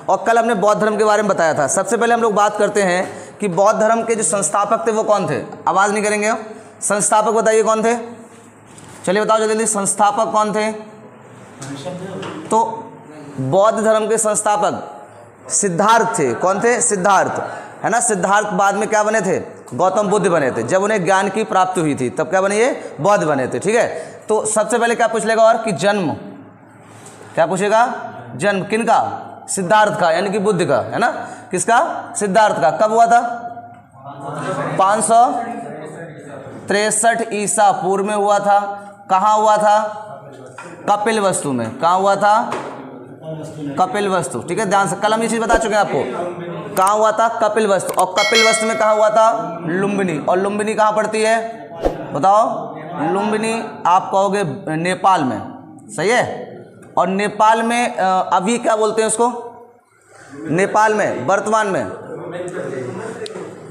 और कल हमने बौद्ध धर्म के बारे में बताया था। सबसे पहले हम लोग बात करते हैं कि बौद्ध धर्म के जो संस्थापक थे वो कौन थे। आवाज़ नहीं करेंगे, संस्थापक बताइए कौन थे, चलिए बताओ जल्दी, संस्थापक कौन थे। तो बौद्ध धर्म के संस्थापक सिद्धार्थ थे। कौन थे? सिद्धार्थ, है ना। सिद्धार्थ बाद में क्या बने थे? गौतम बुद्ध बने थे। जब उन्हें ज्ञान की प्राप्ति हुई थी तब क्या बने? ये बौद्ध बने थे, ठीक है। तो सबसे पहले क्या पूछ लेगा और कि जन्म, क्या पूछेगा? जन्म किनका? सिद्धार्थ का, यानी कि बुद्ध का, है ना। किसका? सिद्धार्थ का। कब हुआ था? 563 ईसा पूर्व में हुआ था। कहाँ हुआ था? कपिलवस्तु में। कहाँ हुआ था? कपिलवस्तु, ठीक है। ध्यान से, कल हम ये चीज़ बता चुके हैं आपको। कहाँ हुआ था? कपिलवस्तु। और कपिलवस्तु में कहाँ हुआ था? लुम्बिनी। और लुम्बिनी कहाँ पड़ती है? बताओ। लुम्बिनी आप कहोगे नेपाल में, सही है। और नेपाल में अभी क्या बोलते हैं उसको? नेपाल में वर्तमान में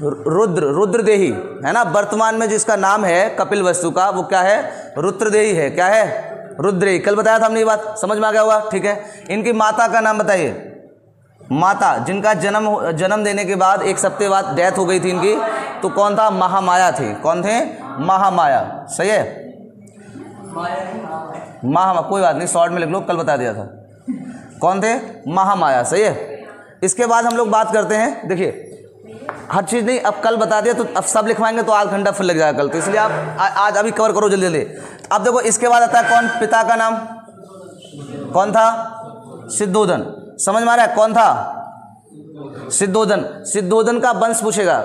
रुद्रदेही, है ना। वर्तमान में जिसका नाम है कपिलवस्तु का वो क्या है? रुद्रदेही है। क्या है? रुद्रदेही। कल बताया था हमने ये बात, समझ में आ गया होगा, ठीक है। इनकी माता का नाम बताइए। माता जिनका जन्म देने के बाद 1 हफ्ते बाद डेथ हो गई थी इनकी, तो कौन था? महामाया थी। कौन थे? महामाया, सही है। महामाया, कोई बात नहीं, शॉर्ट में लिख लो, कल बता दिया था। कौन थे? महामाया, सही है। इसके बाद हम लोग बात करते हैं, देखिए हर चीज़ नहीं, अब कल बता दिया तो अब सब लिखवाएंगे तो आध घंटा फिर लग जाएगा कल, तो इसलिए आप आज अभी कवर करो जल्दी जल्दी। अब देखो इसके बाद आता है कौन? पिता का नाम कौन था? सिद्धोधन। समझ में आ रहा है? कौन था? सिद्धोधन। सिद्धोधन का वंश पूछेगा।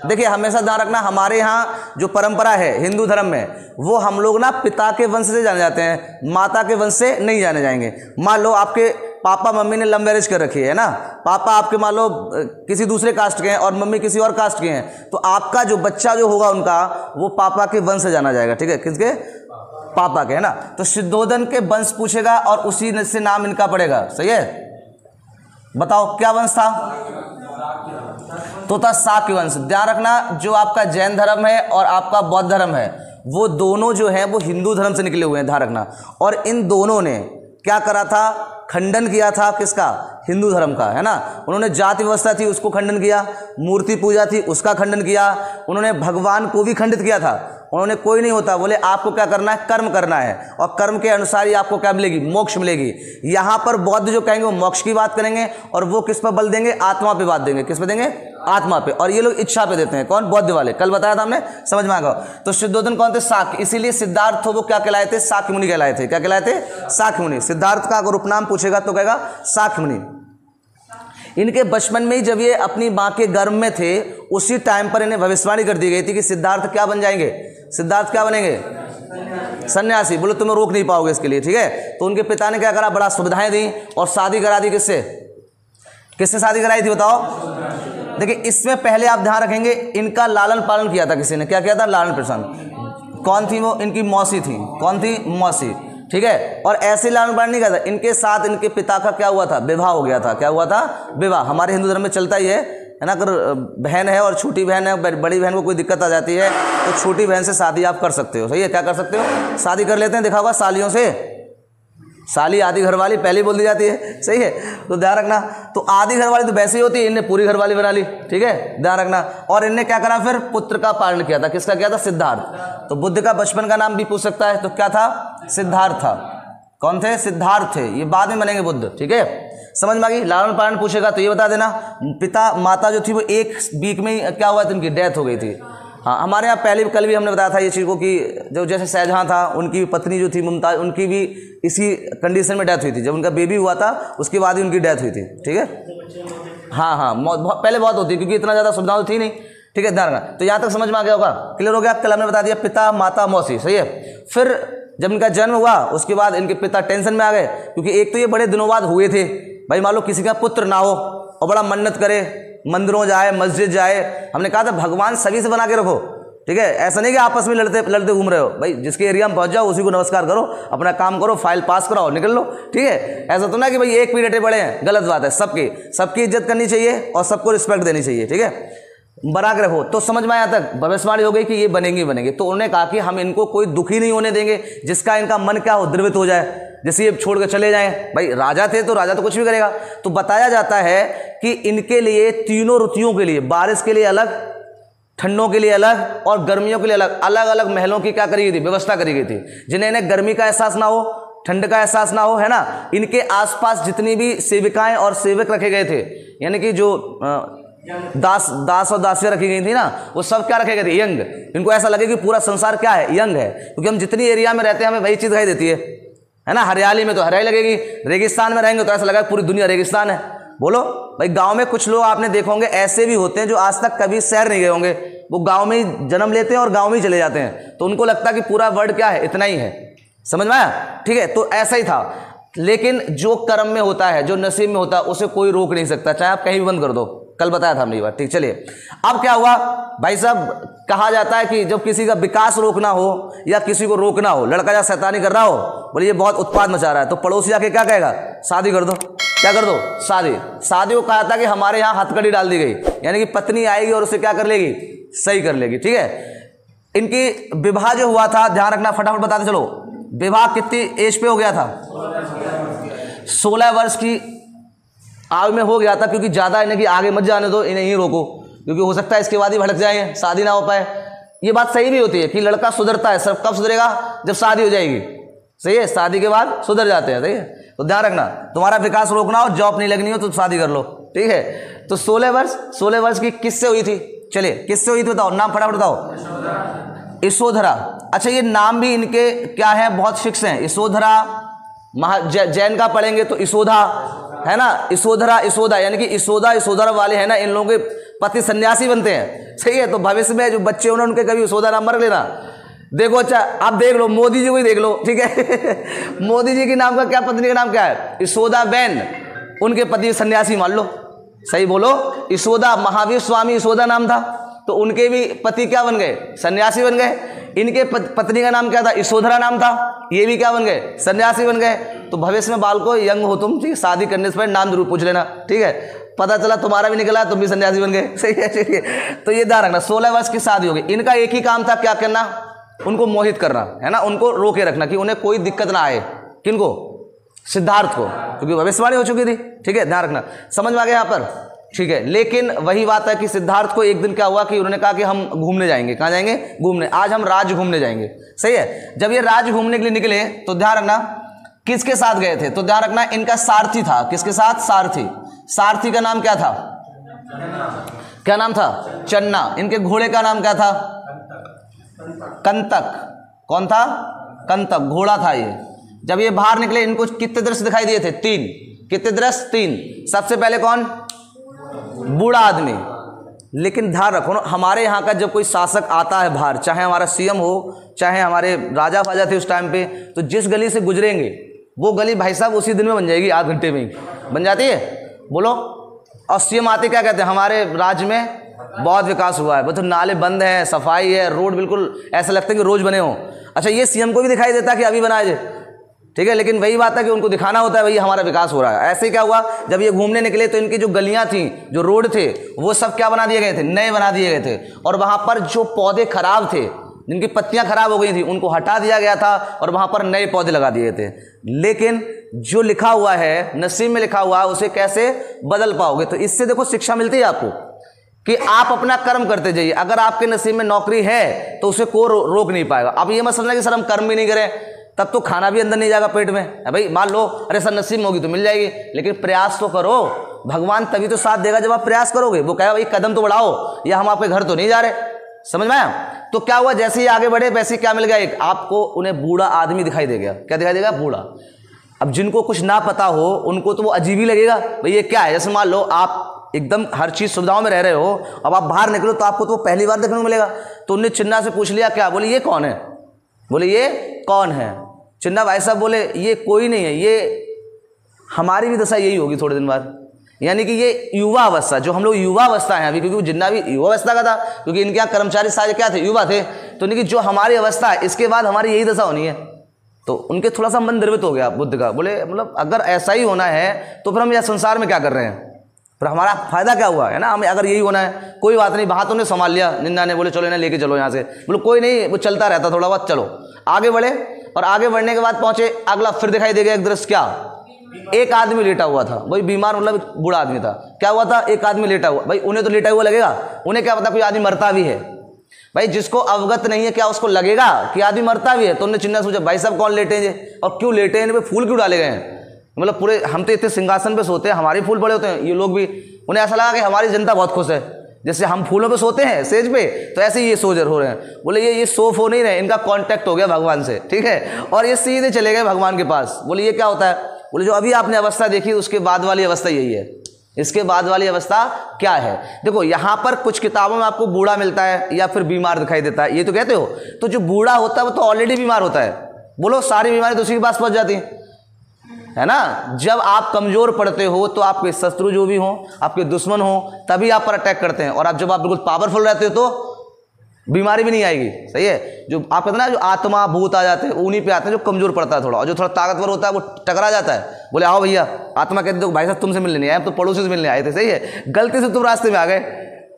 देखिए हमेशा ध्यान रखना, हमारे यहाँ जो परंपरा है हिंदू धर्म में, वो हम लोग ना पिता के वंश से जाने जाते हैं, माता के वंश से नहीं जाने जाएंगे। मान लो आपके पापा मम्मी ने लव मैरिज कर रखी है ना, पापा आपके मान लो किसी दूसरे कास्ट के हैं और मम्मी किसी और कास्ट के हैं, तो आपका जो बच्चा जो होगा उनका, वो पापा के वंश से जाना जाएगा, ठीक है। किसके? पापा के, है ना। तो सिद्धोधन के वंश पूछेगा और उसी से नाम इनका पड़ेगा, सही है। बताओ क्या वंश था? तो था शाक्य वंश। ध्यान रखना, जो आपका जैन धर्म है और आपका बौद्ध धर्म है, वो दोनों जो है वो हिंदू धर्म से निकले हुए हैं, ध्यान रखना। और इन दोनों ने क्या करा था? खंडन किया था। किसका? हिंदू धर्म का, है ना। उन्होंने जाति व्यवस्था थी उसको खंडन किया, मूर्ति पूजा थी उसका खंडन किया, उन्होंने भगवान को भी खंडित किया था। उन्होंने कोई नहीं होता, बोले आपको क्या करना है? कर्म करना है, और कर्म के अनुसार ही आपको क्या मिलेगी? मोक्ष मिलेगी। यहाँ पर बौद्ध जो कहेंगे वो मोक्ष की बात करेंगे, और वो किस पर बल देंगे? आत्मा पे बात देंगे। किस पे देंगे? आत्मा पे। और ये लोग इच्छा पे देते हैं। कौन? बौद्ध वाले। कल बताया था हमने, समझ में आ गया। तो सिद्धोधन कौन थे? शाक्य। इसीलिए सिद्धार्थ वो क्या कहलाए थे? शाक्य मुनि कहलाए थे। क्या कहलाए थे? शाक्य मुनि। सिद्धार्थ का अगर उपनाम पूछेगा तो कहेगा शाक्य मुनि। इनके बचपन में ही जब ये अपनी माँ के गर्भ में थे, उसी टाइम पर इन्हें भविष्यवाणी कर दी गई थी कि सिद्धार्थ क्या बन जाएंगे? सिद्धार्थ क्या बनेंगे? सन्यासी। बोलो तुम्हें रोक नहीं पाओगे इसके लिए, ठीक है। तो उनके पिता ने क्या करा? बड़ा सुविधाएं दी और शादी करा दी। किससे? किससे शादी कराई थी बताओ? देखिए इसमें पहले आप ध्यान रखेंगे, इनका लालन पालन किया था किसी ने। क्या किया था? लालन पालन। कौन थी वो? इनकी मौसी थी। कौन थी? मौसी, ठीक है। और ऐसे लालन पालन नहीं किया था, इनके साथ इनके पिता का क्या हुआ था? विवाह हो गया था। क्या हुआ था? विवाह। हमारे हिंदू धर्म में चलता ही है ना। अगर बहन है और छोटी बहन है, बड़ी बहन को कोई दिक्कत आ जाती है तो छोटी बहन से शादी आप कर सकते हो, सही है। क्या कर सकते हो? शादी कर लेते हैं। देखा होगा सालियों से, साली आधी घरवाली पहले बोल दी जाती है, सही है। तो ध्यान रखना, तो आधी घरवाली तो वैसे ही होती है, इनने पूरी घरवाली बना ली, ठीक है। ध्यान रखना। और इनने क्या करा? फिर पुत्र का पालन किया था। किसका किया था? सिद्धार्थ। तो बुद्ध का बचपन का नाम भी पूछ सकता है, तो क्या था? सिद्धार्थ था। कौन थे? सिद्धार्थ थे। ये बाद में बनेंगे बुद्ध, ठीक है। समझ में आ गई? लालन पालन पूछेगा तो ये बता देना। पिता माता जो थी वो 1 वीक में ही क्या हुआ था? उनकी डेथ हो गई थी। हाँ, हमारे यहाँ पहले कल भी हमने बताया था ये चीज़ को कि जो जैसे शाहजहाँ था, उनकी पत्नी जो थी मुमताज़, उनकी भी इसी कंडीशन में डेथ हुई थी। जब उनका बेबी हुआ था उसके बाद ही उनकी डेथ हुई थी, ठीक है। हाँ हाँ, पहले बहुत होती है क्योंकि इतना ज़्यादा सुविधा तो थी नहीं, ठीक है। ध्यान रखना। तो यहाँ तक समझ में आ गया होगा, क्लियर हो गया। कल हमने बता दिया पिता माता मौसी, सही है। फिर जब इनका जन्म हुआ उसके बाद इनके पिता टेंशन में आ गए, क्योंकि एक तो ये बड़े दिनों बाद हुए थे। भाई मान लो किसी का पुत्र ना हो और बड़ा मन्नत करे, मंदिरों जाए, मस्जिद जाए। हमने कहा था भगवान सभी से बना के रखो, ठीक है। ऐसा नहीं कि आपस में लड़ते लड़ते घूम रहे हो। भाई जिसके एरिया में पहुंच जाओ उसी को नमस्कार करो, अपना काम करो, फाइल पास कराओ, निकल लो, ठीक है। ऐसा तो ना कि भाई एक पीढ़ी बड़े हैं, गलत बात है। सबकी इज्जत करनी चाहिए और सबको रिस्पेक्ट देनी चाहिए, ठीक है। बना के रखो। तो समझ में आया तक भविष्यवाणी हो गई कि ये बनेंगे बनेंगे। तो उन्होंने कहा कि हम इनको कोई दुखी नहीं होने देंगे जिसका इनका मन क्या हो, द्रवित हो जाए, जैसे ये छोड़ के चले जाएं। भाई राजा थे तो राजा तो कुछ भी करेगा। तो बताया जाता है कि इनके लिए तीनों ऋतुओं के लिए, बारिश के लिए अलग, ठंडों के लिए अलग और गर्मियों के लिए अलग, अलग अलग महलों की क्या करी गई थी, व्यवस्था करी गई थी, जिन्हें इन्हें गर्मी का एहसास ना हो, ठंड का एहसास ना हो, है ना। इनके आसपास जितनी भी सेविकाएं और सेवक रखे गए थे, यानी कि जो दास और दासियां रखी गई थी ना, वो सब क्या रखे गए थे, यंग। इनको ऐसा लगे कि पूरा संसार क्या है, यंग है, क्योंकि हम जितनी एरिया में रहते हैं हमें वही चीज दिखाई देती है ना। हरियाली में तो हरियाली लगेगी, रेगिस्तान में रहेंगे तो ऐसा लगा पूरी दुनिया रेगिस्तान है। बोलो भाई, गांव में कुछ लोग आपने देखे होंगे ऐसे भी होते हैं जो आज तक कभी शहर नहीं गए होंगे, वो गांव में ही जन्म लेते हैं और गांव में ही चले जाते हैं, तो उनको लगता है कि पूरा वर्ल्ड क्या है, इतना ही है। समझ में आया? ठीक है, तो ऐसा ही था। लेकिन जो कर्म में होता है, जो नसीब में होता है, उसे कोई रोक नहीं सकता, चाहे आप कहीं भी बंद कर दो। कल बताया था हमने ये बात। ठीक, चलिए अब क्या हुआ भाई साहब, कहा जाता है कि जब किसी का विकास रोकना हो या किसी को रोकना हो, लड़का या शैतानी कर रहा हो, बोले ये बहुत उत्पाद मचा रहा है, तो पड़ोसी आके क्या कहेगा, शादी कर दो। क्या कर दो? शादी। शादी को कहा था कि हमारे यहाँ हथकड़ी डाल दी गई, यानी कि पत्नी आएगी और उसे क्या कर लेगी, सही कर लेगी। ठीक है, इनकी विवाह जो हुआ था, ध्यान रखना, फटाफट बताते चलो, विवाह कितनी एज पे हो गया था? 16 वर्ष की आयु में हो गया था, क्योंकि ज्यादा इन्हें कि आगे मत जाने दो, इन्हें ही रोको, क्योंकि हो सकता है इसके बाद ही भड़क जाएंगे, शादी ना हो पाए। ये बात सही भी होती है कि लड़का सुधरता है, सब कब सुधरेगा, जब शादी हो जाएगी। सही है, शादी के बाद सुधर जाते हैं। सही है, तो ध्यान रखना, तुम्हारा विकास रोकना हो, जॉब नहीं लगनी हो तो शादी कर लो। ठीक है, तो 16 वर्ष की किससे हुई थी? चलिए किससे हुई थी बताओ, नाम फटाफट बताओ। यशोधरा। अच्छा, ये नाम भी इनके क्या है, बहुत फिक्स हैं। यशोधरा, जैन का पढ़ेंगे तो यशोधा, है ना, यशोधरा, यशोदा, यानी कि यशोदा यशोधरा वाले है ना, इन लोगों के पति सन्यासी बनते हैं। सही है, तो भविष्य में जो बच्चे होंगे उनके कभी यशोदा नाम रख लेना। देखो, अच्छा आप देख लो, मोदी जी को ही देख लो। ठीक है मोदी जी के नाम का क्या, पत्नी का नाम क्या है, यशोदा बेन, उनके पति सन्यासी मान लो। सही बोलो, यशोदा, महावीर स्वामी यशोदा नाम था, तो उनके भी पति क्या बन गए, सन्यासी बन गए। इनके पत्नी का नाम क्या था, यशोधरा नाम था, ये भी क्या बन गए, सन्यासी बन गए। तो भविष्य में बालको यंग हो तुम, ठीक, शादी करने से पहले नाम जरूर पूछ लेना। ठीक है, पता चला तुम्हारा भी निकला, तुम भी सन्यासी बन गए। सही है, ठीक है, तो ये ध्यान रखना। 16 वर्ष की शादी हो गई। इनका एक ही काम था, क्या करना, उनको मोहित करना, है ना, उनको रोके रखना कि उन्हें कोई दिक्कत ना आए। किनको? सिद्धार्थ को, क्योंकि भविष्यवाणी हो चुकी थी। ठीक है, ध्यान रखना, समझ में आ गया यहाँ पर। ठीक है, लेकिन वही बात है कि सिद्धार्थ को एक दिन क्या हुआ कि उन्होंने कहा कि हम घूमने जाएंगे। कहाँ जाएंगे? घूमने। आज हम राज घूमने जाएंगे। सही है, जब ये राज घूमने के लिए निकले तो ध्यान रखना किसके साथ गए थे, तो ध्यान रखना इनका सारथी था। किसके साथ? सारथी। सारथी का नाम क्या था? क्या नाम था? चन्ना। इनके घोड़े का नाम क्या था? कंतक। कौन था? कंतक, घोड़ा था ये। जब ये बाहर निकले इनको कितने दृश्य दिखाई दिए थे? 3। कितने दृश्य? 3। सबसे पहले कौन? बूढ़ा आदमी। लेकिन ध्यान रखो ना, हमारे यहाँ का जब कोई शासक आता है बाहर, चाहे हमारा सीएम हो, चाहे हमारे राजा फाजा थे उस टाइम पे, तो जिस गली से गुजरेंगे वो गली भाई साहब उसी दिन में बन जाएगी, आध घंटे में ही बन जाती है। बोलो, और सीएम आते क्या कहते हैं, हमारे राज्य में बहुत विकास हुआ है, वो तो नाले बंद हैं, सफाई है, रोड बिल्कुल ऐसा लगता है कि रोज बने हो। अच्छा, ये सीएम को भी दिखाई देता है कि अभी बनाए जाए। ठीक है, लेकिन वही बात है कि उनको दिखाना होता है भाई हमारा विकास हो रहा है। ऐसे क्या हुआ, जब ये घूमने निकले तो इनकी जो गलियां थी, जो रोड थे, वो सब क्या बना दिए गए थे? नए बना दिए गए थे। और वहां पर जो पौधे खराब थे, जिनकी पत्तियां खराब हो गई थी, उनको हटा दिया गया था और वहां पर नए पौधे लगा दिए थे। लेकिन जो लिखा हुआ है, नसीब में लिखा हुआ है, उसे कैसे बदल पाओगे? तो इससे देखो शिक्षा मिलती है आपको कि आप अपना कर्म करते जाइए। अगर आपके नसीब में नौकरी है तो उसे कोई रोक नहीं पाएगा। अब ये मत समझना कि सर हम कर्म भी नहीं करें तब तो खाना भी अंदर नहीं जाएगा पेट में। भाई मान लो, अरे सर नसीब में होगी तो मिल जाएगी, लेकिन प्रयास तो करो। भगवान तभी तो साथ देगा जब आप प्रयास करोगे। वो कहेगा भाई कदम तो बढ़ाओ, या हम आपके घर तो नहीं जा रहे। समझ में आया? तो क्या हुआ, जैसे ही आगे बढ़े वैसे क्या मिल गया, एक आपको उन्हें बूढ़ा आदमी दिखाई दे गया। क्या दिखाई देगा? बूढ़ा। अब जिनको कुछ ना पता हो उनको तो वो अजीब ही लगेगा, भाई ये क्या है। जैसे मान लो आप एकदम हर चीज सुविधाओं में रह रहे हो, अब आप बाहर निकलो तो आपको तो पहली बार देखने को मिलेगा। तो उनने चिन्ना से पूछ लिया, क्या? बोले ये कौन है? बोले ये कौन है? चिन्ना भाई साहब बोले ये कोई नहीं है, ये हमारी भी दशा यही होगी थोड़े दिन बाद। यानी कि ये युवा अवस्था, जो हम लोग युवा अवस्था है अभी, क्योंकि जिन्ना भी युवा अवस्था का था, क्योंकि इनके यहाँ कर्मचारी सारे क्या थे? युवा थे। तो इनकी जो हमारी अवस्था है, इसके बाद हमारी यही दशा होनी है। तो उनके थोड़ा सा मन द्रवित हो गया बुद्ध का। बोले मतलब अगर ऐसा ही होना है तो फिर हम यह संसार में क्या कर रहे हैं? पर हमारा फायदा क्या हुआ है ना, हमें अगर यही होना है कोई बात नहीं, बात उन्हें संभाल लिया, निंदा ने बोले चलो इन्हें लेके चलो यहाँ से, बोलो कोई नहीं, वो चलता रहता थोड़ा बहुत, चलो आगे बढ़े। और आगे बढ़ने के बाद पहुंचे, अगला फिर दिखाई देगा एक दृश्य, क्या, एक आदमी लेटा हुआ था, भाई बीमार मतलब बूढ़ा आदमी था, क्या हुआ था, एक आदमी लेटा हुआ। भाई उन्हें तो लेटा हुआ लगेगा, उन्हें क्या पता कोई आदमी मरता भी है। भाई जिसको अवगत नहीं है क्या उसको लगेगा कि आदमी मरता भी है, तो उन्हें चिन्ह सोचा भाई साहब कौन लेटे हैं और क्यों लेटे हैं, इन पे फूल क्यों डाले गए हैं, मतलब पूरे हम तो इतने सिंहासन पे सोते हैं, हमारे फूल पड़े होते हैं, ये लोग भी, उन्हें ऐसा लगा कि हमारी जनता बहुत खुश है, जैसे हम फूलों पे सोते हैं सेज पे, तो ऐसे ही ये सोजर हो रहे हैं। बोले ये सोफ हो नहीं रहे, इनका कांटेक्ट हो गया भगवान से, ठीक है, और ये सीधे चले गए भगवान के पास। बोले ये क्या होता है, बोले जो अभी आपने अवस्था देखी उसके बाद वाली अवस्था यही है, इसके बाद वाली अवस्था क्या है। देखो यहाँ पर कुछ किताबों में आपको बूढ़ा मिलता है या फिर बीमार दिखाई देता है, ये तो कहते हो, तो जो बूढ़ा होता है वो तो ऑलरेडी बीमार होता है, बोलो सारी बीमारी तो उसी के पास पहुंच जाती है ना। जब आप कमजोर पड़ते हो तो आपके शत्रु जो भी हो, आपके दुश्मन हो, तभी आप पर अटैक करते हैं, और आप जब आप बिल्कुल पावरफुल रहते हो तो बीमारी भी नहीं आएगी, सही है। जो आप कहते हैं ना जो आत्मा भूत आ जाते हैं उन्हीं पे आते हैं जो कमजोर पड़ता है थोड़ा, और जो थोड़ा ताकतवर होता है वो टकरा जाता है, बोले आओ भैया, आत्मा कहते हो भाई साहब तुमसे मिलने नहीं आए, तो पड़ोसी से मिलने आए थे, सही है, गलती से तुम रास्ते में आ गए,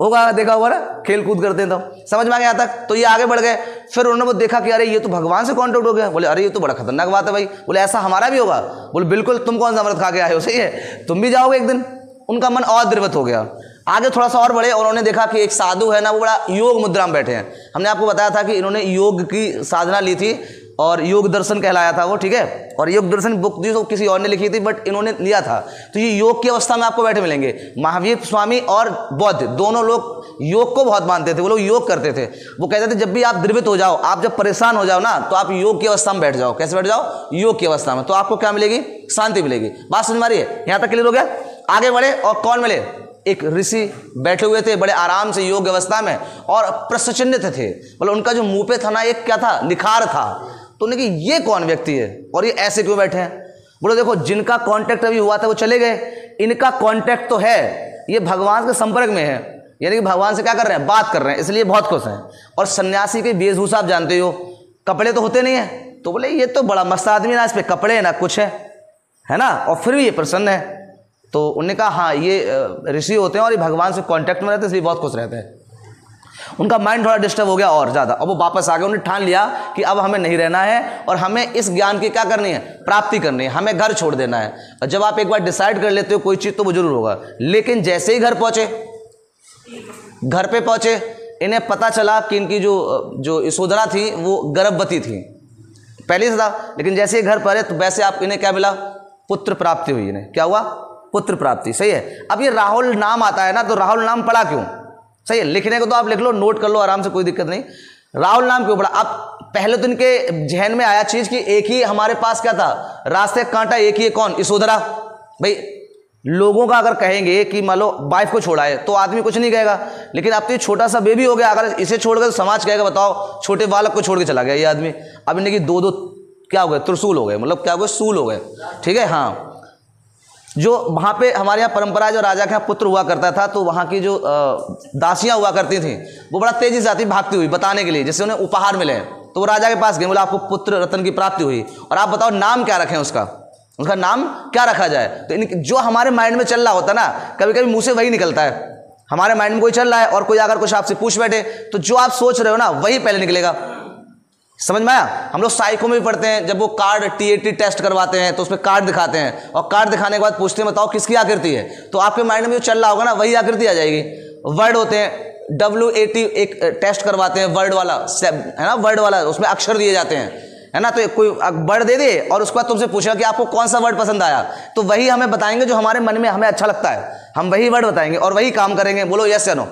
होगा देखा होगा ना, खेल कूद करते हैं तो समझ में आ गया यहाँ तक। तो ये आगे बढ़ गए, फिर उन्होंने वो देखा कि अरे ये तो भगवान से कॉन्टेक्ट हो गया, बोले अरे ये तो बड़ा खतरनाक बात है भाई, बोले ऐसा हमारा भी होगा, बोले बिल्कुल, तुम कौन सा अमृत खा के आए हो, सही है, तुम भी जाओगे एक दिन। उनका मन और द्रवित हो गया, आगे थोड़ा सा और बढ़े और उन्होंने देखा कि एक साधु है ना, वो बड़ा योग मुद्रा में बैठे हैं। हमने आपको बताया था कि इन्होंने योग की साधना ली थी और योग दर्शन कहलाया था वो, ठीक है, और योग दर्शन बुक थी तो किसी और ने लिखी थी बट इन्होंने लिया था। तो ये योग की अवस्था में आपको बैठे मिलेंगे। महावीर स्वामी और बौद्ध दोनों लोग योग को बहुत मानते थे, वो लोग योग करते थे। वो कहते थे जब भी आप द्रवित हो जाओ, आप जब परेशान हो जाओ ना, तो आप योग की अवस्था में बैठ जाओ। कैसे बैठ जाओ, योग की अवस्था में, तो आपको क्या मिलेगी, शांति मिलेगी। बात समझ में आ रही है, यहाँ तक क्लियर हो गया। आगे बढ़े और कौन मिले, एक ऋषि बैठे हुए थे बड़े आराम से योग अवस्था में और प्रसन्नचित्त थे, मतलब उनका जो मुंह पे था ना एक क्या था, निखार था। तो उन्होंने कि ये कौन व्यक्ति है और ये ऐसे क्यों बैठे हैं। बोलो देखो जिनका कांटेक्ट अभी हुआ था वो चले गए, इनका कांटेक्ट तो है, ये भगवान के संपर्क में है, यानी कि भगवान से क्या कर रहे हैं, बात कर रहे हैं, इसलिए बहुत खुश हैं। और सन्यासी के वेशभूषा आप जानते हो, कपड़े तो होते नहीं है, तो बोले ये तो बड़ा मस्त आदमी ना, इस पे कपड़े ना कुछ है ना, और फिर भी ये प्रसन्न है। तो उन्होंने कहा हाँ ये ऋषि होते हैं और ये भगवान से कांटेक्ट में रहते हैं, इसलिए बहुत खुश रहते हैं। उनका माइंड थोड़ा डिस्टर्ब हो गया और ज़्यादा, अब वो वापस आ गए। उन्होंने ठान लिया कि अब हमें नहीं रहना है और हमें इस ज्ञान की क्या करनी है, प्राप्ति करनी है, हमें घर छोड़ देना है। और जब आप एक बार डिसाइड कर लेते हो कोई चीज़ तो वो जरूर होगा। लेकिन जैसे ही घर पे पहुँचे इन्हें पता चला कि इनकी जो यशोधरा थी वो गर्भवती थी, पहले से था, लेकिन जैसे ही घर पर है तो वैसे आप इन्हें क्या मिला, पुत्र प्राप्ति हुई। इन्हें क्या हुआ, पुत्र प्राप्ति, सही है। अब ये राहुल नाम आता है ना, तो राहुल नाम पड़ा क्यों, सही है, लिखने को तो आप लिख लो, नोट कर लो आराम से, कोई दिक्कत नहीं। राहुल नाम क्यों पड़ा, अब पहले तो इनके जहन में आया चीज कि एक ही हमारे पास क्या था, रास्ते कांटा एक ही है, कौन, यशोधरा। भाई लोगों का अगर कहेंगे कि मान लो वाइफ को छोड़ा है तो आदमी कुछ नहीं कहेगा, लेकिन अब तो ये छोटा सा बेबी हो गया, अगर इसे छोड़कर तो समाज कहेगा, बताओ छोटे बालक को छोड़ के चला गया ये आदमी। अब इनके दो क्या हो गए, त्रिशूल हो गए, मतलब क्या हो गए, सूल हो गए, ठीक है। हाँ, जो वहाँ पे हमारे यहाँ परंपरा जो राजा के यहाँ पुत्र हुआ करता था, तो वहाँ की जो दासियाँ हुआ करती थी वो बड़ा तेजी से आती भागती हुई बताने के लिए, जैसे उन्हें उपहार मिले, तो वो राजा के पास गए, बोला आपको पुत्र रत्न की प्राप्ति हुई और आप बताओ नाम क्या रखें, उसका नाम क्या रखा जाए। तो जो हमारे माइंड में चल रहा होता ना, कभी कभी मुँह से वही निकलता है। हमारे माइंड में कोई चल रहा है और कोई अगर कुछ आपसे पूछ बैठे तो जो आप सोच रहे हो ना वही पहले निकलेगा, समझ में आया। हम लोग साइको में भी पढ़ते हैं, जब वो कार्ड TAT टेस्ट करवाते हैं तो उसमें कार्ड दिखाते हैं और कार्ड दिखाने के बाद पूछते हैं बताओ किसकी आकृति है, तो आपके माइंड में जो चल रहा होगा ना वही आकृति आ जाएगी। वर्ड होते हैं WAT, एक टेस्ट करवाते हैं वर्ड वाला, है ना, वर्ड वाला, उसमें अक्षर दिए जाते हैं, है ना। तो कोई वर्ड दे दे और उसके बाद तुमसे पूछा कि आपको कौन सा वर्ड पसंद आया, तो वही हमें बताएंगे जो हमारे मन में हमें अच्छा लगता है, हम वही वर्ड बताएंगे और वही काम करेंगे। बोलो यस या नो।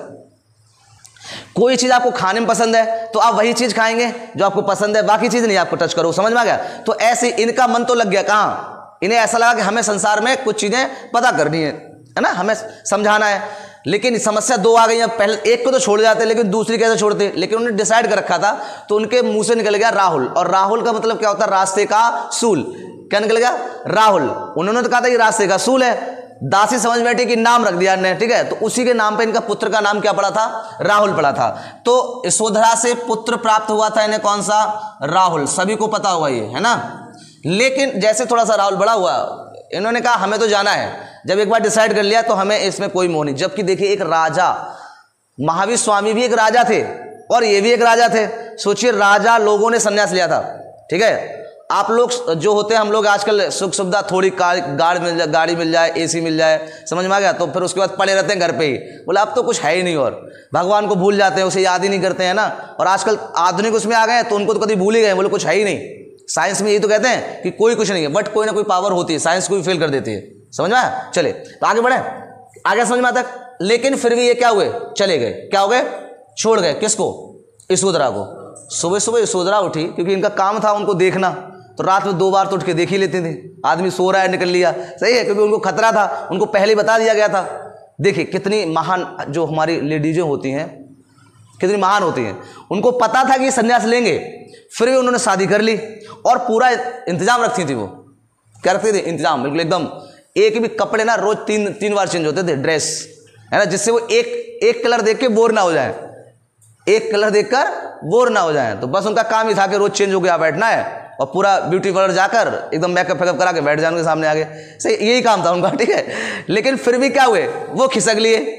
कोई चीज़ आपको खाने में पसंद है तो आप वही चीज़ खाएंगे जो आपको पसंद है, बाकी चीज़ नहीं आपको टच करो, समझ में आ गया। तो ऐसे इनका मन तो लग गया कहाँ, इन्हें ऐसा लगा कि हमें संसार में कुछ चीज़ें पता करनी है ना, हमें समझाना है। लेकिन समस्या दो आ गई। अब पहले एक को तो छोड़ जाते लेकिन दूसरी कैसे छोड़ते, लेकिन उन्होंने डिसाइड कर रखा था, तो उनके मुंह से निकल गया राहुल। और राहुल का मतलब क्या होता है, रास्ते का सूल। क्या निकल गया, राहुल। उन्होंने तो कहा था ये रास्ते का सूल है, दासी समझ बैठी कि नाम रख दिया ने, ठीक है। तो उसी के नाम पे इनका पुत्र का नाम क्या पड़ा था, राहुल पड़ा था। तो यशोधरा से पुत्र प्राप्त हुआ था इन्हें, कौन सा, राहुल। सभी को पता हुआ ये, है ना। लेकिन जैसे थोड़ा सा राहुल बड़ा हुआ, इन्होंने कहा हमें तो जाना है, जब एक बार डिसाइड कर लिया तो हमें इसमें कोई मोह नहीं। जबकि देखिए एक राजा, महावीर स्वामी भी एक राजा थे और ये भी एक राजा थे। सोचिए राजा लोगों ने संन्यास लिया था, ठीक है। आप लोग जो होते हैं, हम लोग आजकल सुख सुविधा थोड़ी गाड़ी मिल जाए, एसी मिल जाए, समझ में आ गया, तो फिर उसके बाद पड़े रहते हैं घर पे ही, बोले अब तो कुछ है ही नहीं, और भगवान को भूल जाते हैं, उसे याद ही नहीं करते हैं ना। और आजकल आधुनिक उसमें आ गए हैं तो उनको तो कभी भूल ही गए, बोले कुछ है ही नहीं। साइंस में यही तो कहते हैं कि कोई कुछ नहीं है, बट कोई ना कोई पावर होती है, साइंस को भी फेल कर देती है। समझ में आया? चले तो आगे बढ़े, आगे समझ में आता। लेकिन फिर भी ये क्या हुए, चले गए। क्या हो गए? छोड़ गए। किसको? यशोधरा को। सुबह सुबह यशोधरा उठी, क्योंकि इनका काम था उनको देखना, तो रात में 2 बार तो उठ के देख ही लेते थे। आदमी सो रहा है, निकल लिया, सही है, क्योंकि उनको खतरा था, उनको पहले बता दिया गया था। देखिए कितनी महान जो हमारी लेडीजें होती हैं, कितनी महान होती हैं। उनको पता था कि संन्यास लेंगे, फिर भी उन्होंने शादी कर ली और पूरा इंतजाम रखती थी। वो क्या रखती थी? इंतजाम, बिल्कुल एकदम। एक भी कपड़े ना रोज 3 बार चेंज होते थे, ड्रेस, है ना, जिससे वो एक कलर देख के बोर ना हो जाए, एक कलर देखकर बोर ना हो जाए। तो बस उनका काम ही था कि रोज चेंज हो गया बैठना है और पूरा ब्यूटी पार्लर जाकर एकदम मेकअप फेकअप करा के बैठ जाए उनके सामने आगे, सही, यही काम था उनका, ठीक है। लेकिन फिर भी क्या हुए, वो खिसक लिए।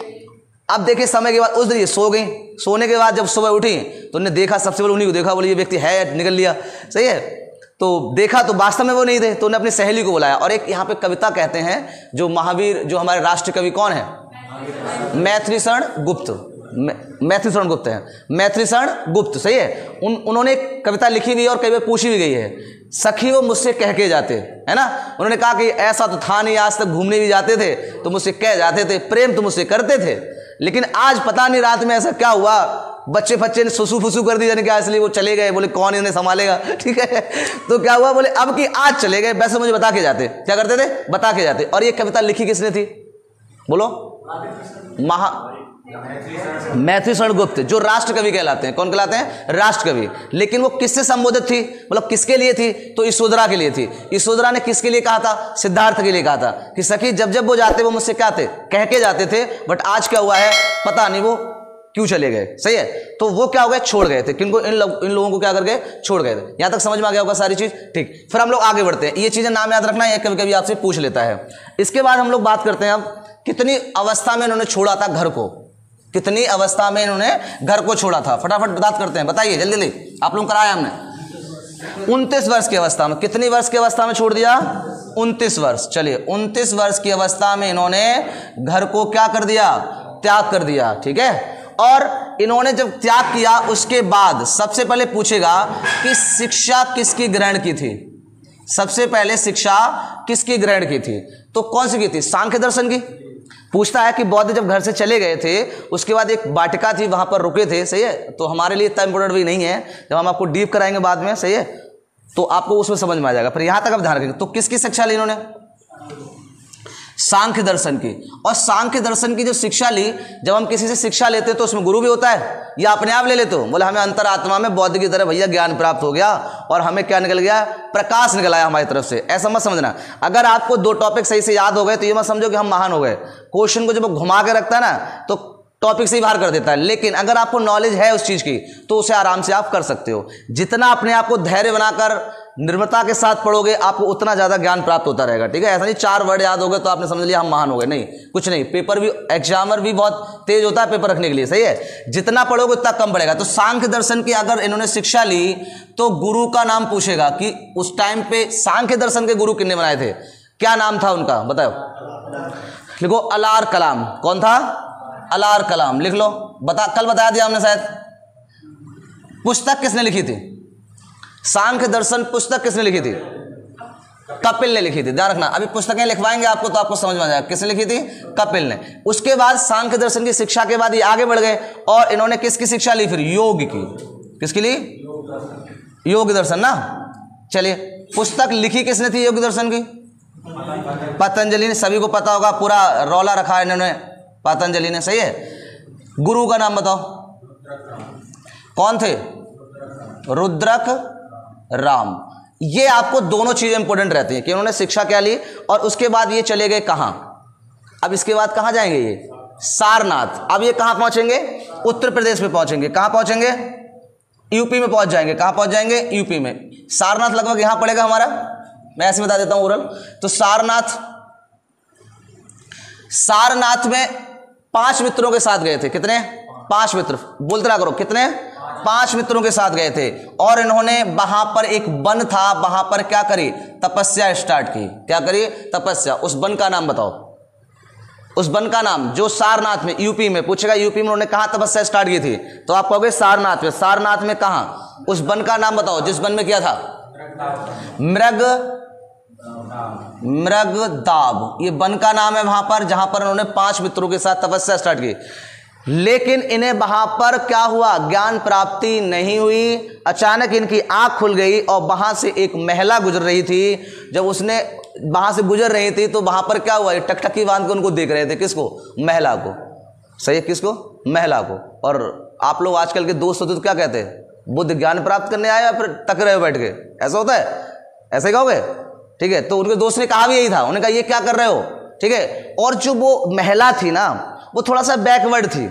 अब देखिए समय के बाद उस दिन ये सो गई। सोने के बाद जब सुबह उठी तो उन्हें देखा, सबसे पहले उन्हीं को देखा, बोले ये व्यक्ति है, निकल लिया, सही है। तो देखा तो वास्तव में वो नहीं थे, तो उन्हें अपनी सहेली को बुलाया। और एक यहाँ पे कविता कहते हैं, जो महावीर, जो हमारे राष्ट्र कवि कौन है? मैथिलीशरण गुप्त, मैथिलीशरण गुप्त है, मैथिलीशरण गुप्त, सही है। उन्होंने एक कविता लिखी हुई है और कई बार पूछी भी गई है। सखी वो मुझसे कह के जाते, है ना, उन्होंने कहा कि ऐसा तो था नहीं, आज तक घूमने भी जाते थे तो मुझसे कह जाते थे, प्रेम तो मुझसे करते थे, लेकिन आज पता नहीं रात में ऐसा क्या हुआ, बच्चे फच्चे ने सुसु फुसु कर दी जाने क्या, इसलिए वो चले गए। बोले कौन इन्हें संभालेगा, ठीक है। तो क्या हुआ, बोले अब कि आज चले गए, वैसे मुझे बता के जाते। क्या करते थे? बता के जाते। और ये कविता लिखी किसने थी? बोलो। मैथिलीशरण गुप्त, जो राष्ट्र कवि कहलाते हैं। कौन कहलाते हैं? राष्ट्र कवि। लेकिन वो किससे संबोधित थी, मतलब किसके लिए थी? तो यशोधरा के लिए थी। यशोधरा ने किसके लिए कहा था? सिद्धार्थ के लिए कहा था कि सखी जब जब वो जाते वो मुझसे क्या थे, कह के जाते थे, बट आज क्या हुआ है पता नहीं, वो क्यों चले गए, सही है। तो वो क्या हो गए, छोड़ गए थे। किनको? इन लोगों को क्या कर गए, छोड़ गए थे। यहां तक समझ में आ गया होगा सारी चीज, ठीक। फिर हम लोग आगे बढ़ते हैं, ये चीजें नाम याद रखना है, कभी कभी आपसे पूछ लेता है। इसके बाद हम लोग बात करते हैं अब कितनी अवस्था में इन्होंने छोड़ा था घर को, कितनी अवस्था में इन्होंने घर को छोड़ा था। फटाफट बात करते हैं, बताइए जल्दी जल्दी, आप लोग कराया हमने। 29 वर्ष की अवस्था में। कितनी वर्ष की अवस्था में छोड़ दिया? 29 वर्ष। चलिए 29 वर्ष की अवस्था में इन्होंने घर को क्या कर दिया? त्याग कर दिया, ठीक है। और इन्होंने जब त्याग किया उसके बाद सबसे पहले पूछेगा कि शिक्षा किसकी ग्रहण की थी। सबसे पहले शिक्षा किसकी ग्रहण की थी? तो कौन सी की थी? सांख्य दर्शन की। पूछता है कि बौद्ध जब घर से चले गए थे उसके बाद एक वाटिका थी, वहां पर रुके थे, सही है। तो हमारे लिए इतना इंपोर्टेंट भी नहीं है, जब हम आपको डीप कराएंगे बाद में, सही है, तो आपको उसमें समझ में आ जाएगा। पर यहां तक आप ध्यान रखेंगे। तो किसकी शिक्षा ली इन्होंने? सांख्य दर्शन की। और सांख्य दर्शन की जो शिक्षा ली, जब हम किसी से शिक्षा लेते तो उसमें गुरु भी होता है या अपने आप ले लेते हो? बोले हमें अंतरात्मा में बौद्ध की तरह भैया ज्ञान प्राप्त हो गया और हमें क्या निकल गया? प्रकाश निकल आया हमारी तरफ से। ऐसा मत समझना। अगर आपको 2 टॉपिक सही से याद हो गए तो ये मत समझो कि हम महान हो गए। क्वेश्चन को जब घुमा के रखता है ना तो टॉपिक से ही बाहर कर देता है। लेकिन अगर आपको नॉलेज है उस चीज की तो उसे आराम से आप कर सकते हो। जितना अपने आप को धैर्य बनाकर निर्मलता के साथ पढ़ोगे आपको उतना ज्यादा ज्ञान प्राप्त होता रहेगा, ठीक है। ऐसा नहीं 4 वर्ड याद हो गए तो आपने समझ लिया हम महान हो गए, नहीं, कुछ नहीं। पेपर भी, एग्जामर भी बहुत तेज होता है पेपर रखने के लिए, सही है। जितना पढ़ोगे उतना कम पड़ेगा। तो सांख्य दर्शन की अगर इन्होंने शिक्षा ली तो गुरु का नाम पूछेगा कि उस टाइम पे सांख्य दर्शन के गुरु किन्ने बनाए थे, क्या नाम था उनका, बताओ। लिखो अलार कलाम। कौन था? अलार कलाम, लिख लो। कल बताया दिया हमने शायद। पुस्तक किसने लिखी थी? सांख्य दर्शन पुस्तक किसने लिखी थी? कपिल ने लिखी थी। ध्यान रखना, अभी पुस्तकें लिखवाएंगे आपको तो आपको समझ में आ जाएगा किसने लिखी थी। कपिल ने। उसके बाद सांख्य दर्शन की शिक्षा के बाद ये आगे बढ़ गए और इन्होंने किसकी शिक्षा ली? फिर योग की। किसकी ली? योग दर्शन ना। चलिए, पुस्तक लिखी किसने थी योग दर्शन की? पतंजलि ने। सभी को पता होगा, पूरा रौला रखा है इन्होंने, पतंजलि ने, सही है। गुरु का नाम बताओ, कौन थे? रुद्रक राम। ये आपको दोनों चीजें इंपॉर्टेंट रहती हैं कि उन्होंने शिक्षा क्या ली और उसके बाद ये चले गए कहां। अब इसके बाद कहां जाएंगे? ये सारनाथ। अब ये कहां पहुंचेंगे? उत्तर प्रदेश में पहुंचेंगे। कहां पहुंचेंगे? यूपी में पहुंच जाएंगे। कहां पहुंच जाएंगे? यूपी में। सारनाथ लगभग यहां पड़ेगा हमारा, मैं ऐसे बता देता हूं ओरल। तो सारनाथ सारनाथ में 5 मित्रों के साथ गए थे। कितने? 5 मित्र। बोलते रहा करो, कितने? 5 मित्रों के साथ गए थे और इन्होंने वहां पर एक वन था, वहां पर क्या करी? तपस्या स्टार्ट की। क्या करी? तपस्या। उस वन का नाम बताओ, उस वन का नाम जो सारनाथ में, यूपी में पूछेगा, यूपी में उन्होंने कहां तपस्या स्टार्ट की थी? तो आप कहोगे सारनाथ में। सारनाथ में कहां? उस वन का नाम बताओ जिस वन में किया था? मृगदाब, ये वन का नाम है वहां पर, जहां पर उन्होंने 5 मित्रों के साथ तपस्या स्टार्ट की। लेकिन इन्हें वहां पर क्या हुआ? ज्ञान प्राप्ति नहीं हुई। अचानक इनकी आंख खुल गई और वहां से एक महिला गुजर रही थी। जब उसने वहां से गुजर रही थी तो वहां पर क्या हुआ? टकटकी बांध के उनको देख रहे थे। किसको? महिला को। सही है, किसको? महिला को। और आप लोग आजकल के दोस्त होते तो क्या कहते हैं? बुद्ध ज्ञान प्राप्त करने आए या फिर तक रहे हो बैठ के? ऐसा होता है? ऐसे कहोगे? ठीक है, तो उनके दोस्त ने कहा भी यही था। उन्होंने कहा ये क्या कर रहे हो? ठीक है। और जो वो महिला थी ना, वो थोड़ा सा बैकवर्ड थी।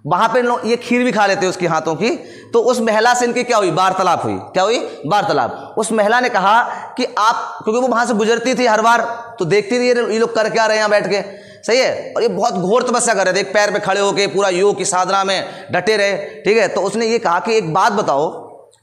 वहां पे लोग ये खीर भी खा लेते उसके हाथों की। तो उस महिला से इनकी क्या हुई? वार्तालाप हुई। क्या हुई? वार्तालाप। उस महिला ने कहा कि आप, क्योंकि वो वहां से गुजरती थी हर बार, तो देखती थी ये लोग कर क्या रहे हैं यहाँ बैठ के। सही है। और ये बहुत घोर तपस्या कर रहे थे, एक पैर पे खड़े होके पूरा योग की साधना में डटे रहे। ठीक है। तो उसने ये कहा कि एक बात बताओ,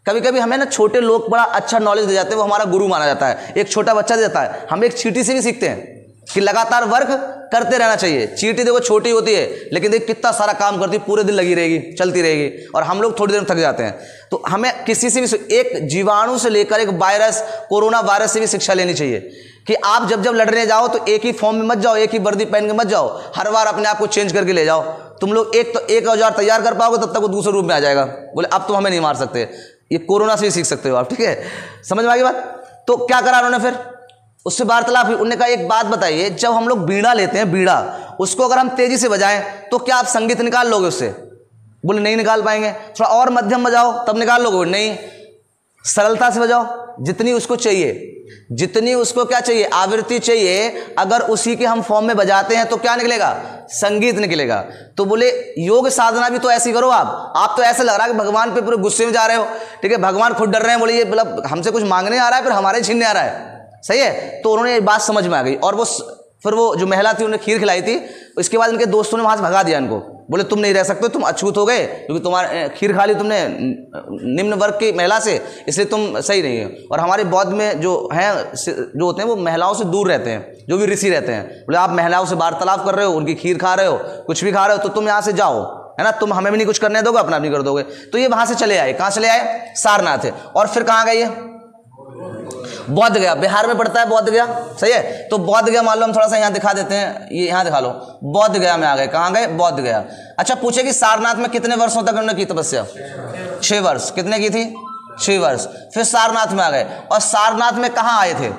कभी कभी हमें ना छोटे लोग बड़ा अच्छा नॉलेज दे जाते हैं, वो हमारा गुरु माना जाता है। एक छोटा बच्चा देता है, हम एक चींटी से भी सीखते हैं कि लगातार वर्क करते रहना चाहिए। चींटी देखो छोटी होती है लेकिन देख कितना सारा काम करती है, पूरे दिन लगी रहेगी, चलती रहेगी, और हम लोग थोड़ी देर में थक जाते हैं। तो हमें किसी से भी, एक जीवाणु से लेकर एक वायरस, कोरोना वायरस से भी शिक्षा लेनी चाहिए कि आप जब जब लड़ने जाओ तो एक ही फॉर्म में मत जाओ, एक ही वर्दी पहन के मत जाओ, हर बार अपने आप को चेंज करके ले जाओ। तुम लोग एक औजार तैयार कर पाओगे तब तक वो दूसरे रूप में आ जाएगा। बोले अब तुम हमें नहीं मार सकते। ये कोरोना से ही सीख सकते हो आप। ठीक है, समझ में आ गई बात? तो क्या करा उन्होंने? फिर उससे वार्तालाप हुई। उन्होंने कहा एक बात बताइए, जब हम लोग बीड़ा लेते हैं, बीड़ा, उसको अगर हम तेजी से बजाएं तो क्या आप संगीत निकाल लोगे उससे? बोले नहीं निकाल पाएंगे। थोड़ा और मध्यम बजाओ तब निकाल लोगे? नहीं। सरलता से बजाओ, जितनी उसको चाहिए, जितनी उसको क्या चाहिए? आवृत्ति चाहिए। अगर उसी के हम फॉर्म में बजाते हैं तो क्या निकलेगा? संगीत निकलेगा। तो बोले योग साधना भी तो ऐसी करो आप तो ऐसा लग रहा है कि भगवान पे पूरे गुस्से में जा रहे हो। ठीक है, भगवान खुद डर रहे हैं। बोले ये मतलब हमसे कुछ मांगने आ रहा है, फिर हमारे छीनने आ रहा है। सही है। तो उन्होंने ये बात समझ में आ गई और फिर वो जो महिला थी उन्हें खीर खिलाई थी। इसके बाद इनके दोस्तों ने वहां से भगा दिया इनको। बोले तुम नहीं रह सकते, तुम अछूत हो गए, क्योंकि तुम्हारे खीर खा ली तुमने निम्न वर्ग की महिला से, इसलिए तुम सही नहीं है। और हमारे बौद्ध में जो हैं, जो होते हैं वो महिलाओं से दूर रहते हैं, जो भी ऋषि रहते हैं। बोले आप महिलाओं से वार्तालाप कर रहे हो, उनकी खीर खा रहे हो, कुछ भी खा रहे हो, तो तुम यहाँ से जाओ, है ना, तुम हमें भी नहीं कुछ करने दोगे, अपना भी नहीं कर दोगे। तो ये वहां से चले आए। कहाँ चले आए? सारनाथ है। और फिर कहाँ गए? बौद्ध गया। बिहार में पड़ता है बौद्ध गया। सही है। तो बौद्ध गया मान लो, हम थोड़ा सा यहाँ दिखा देते हैं, ये यहाँ दिखा लो। बौद्ध गया में आ गए। कहाँ गए? बौद्ध गया। अच्छा, पूछे कि सारनाथ में कितने वर्षों तक उन्होंने की तपस्या? 6 वर्ष। कितने की थी? 6 वर्ष। फिर सारनाथ में आ गए। और सारनाथ में कहाँ आए थे?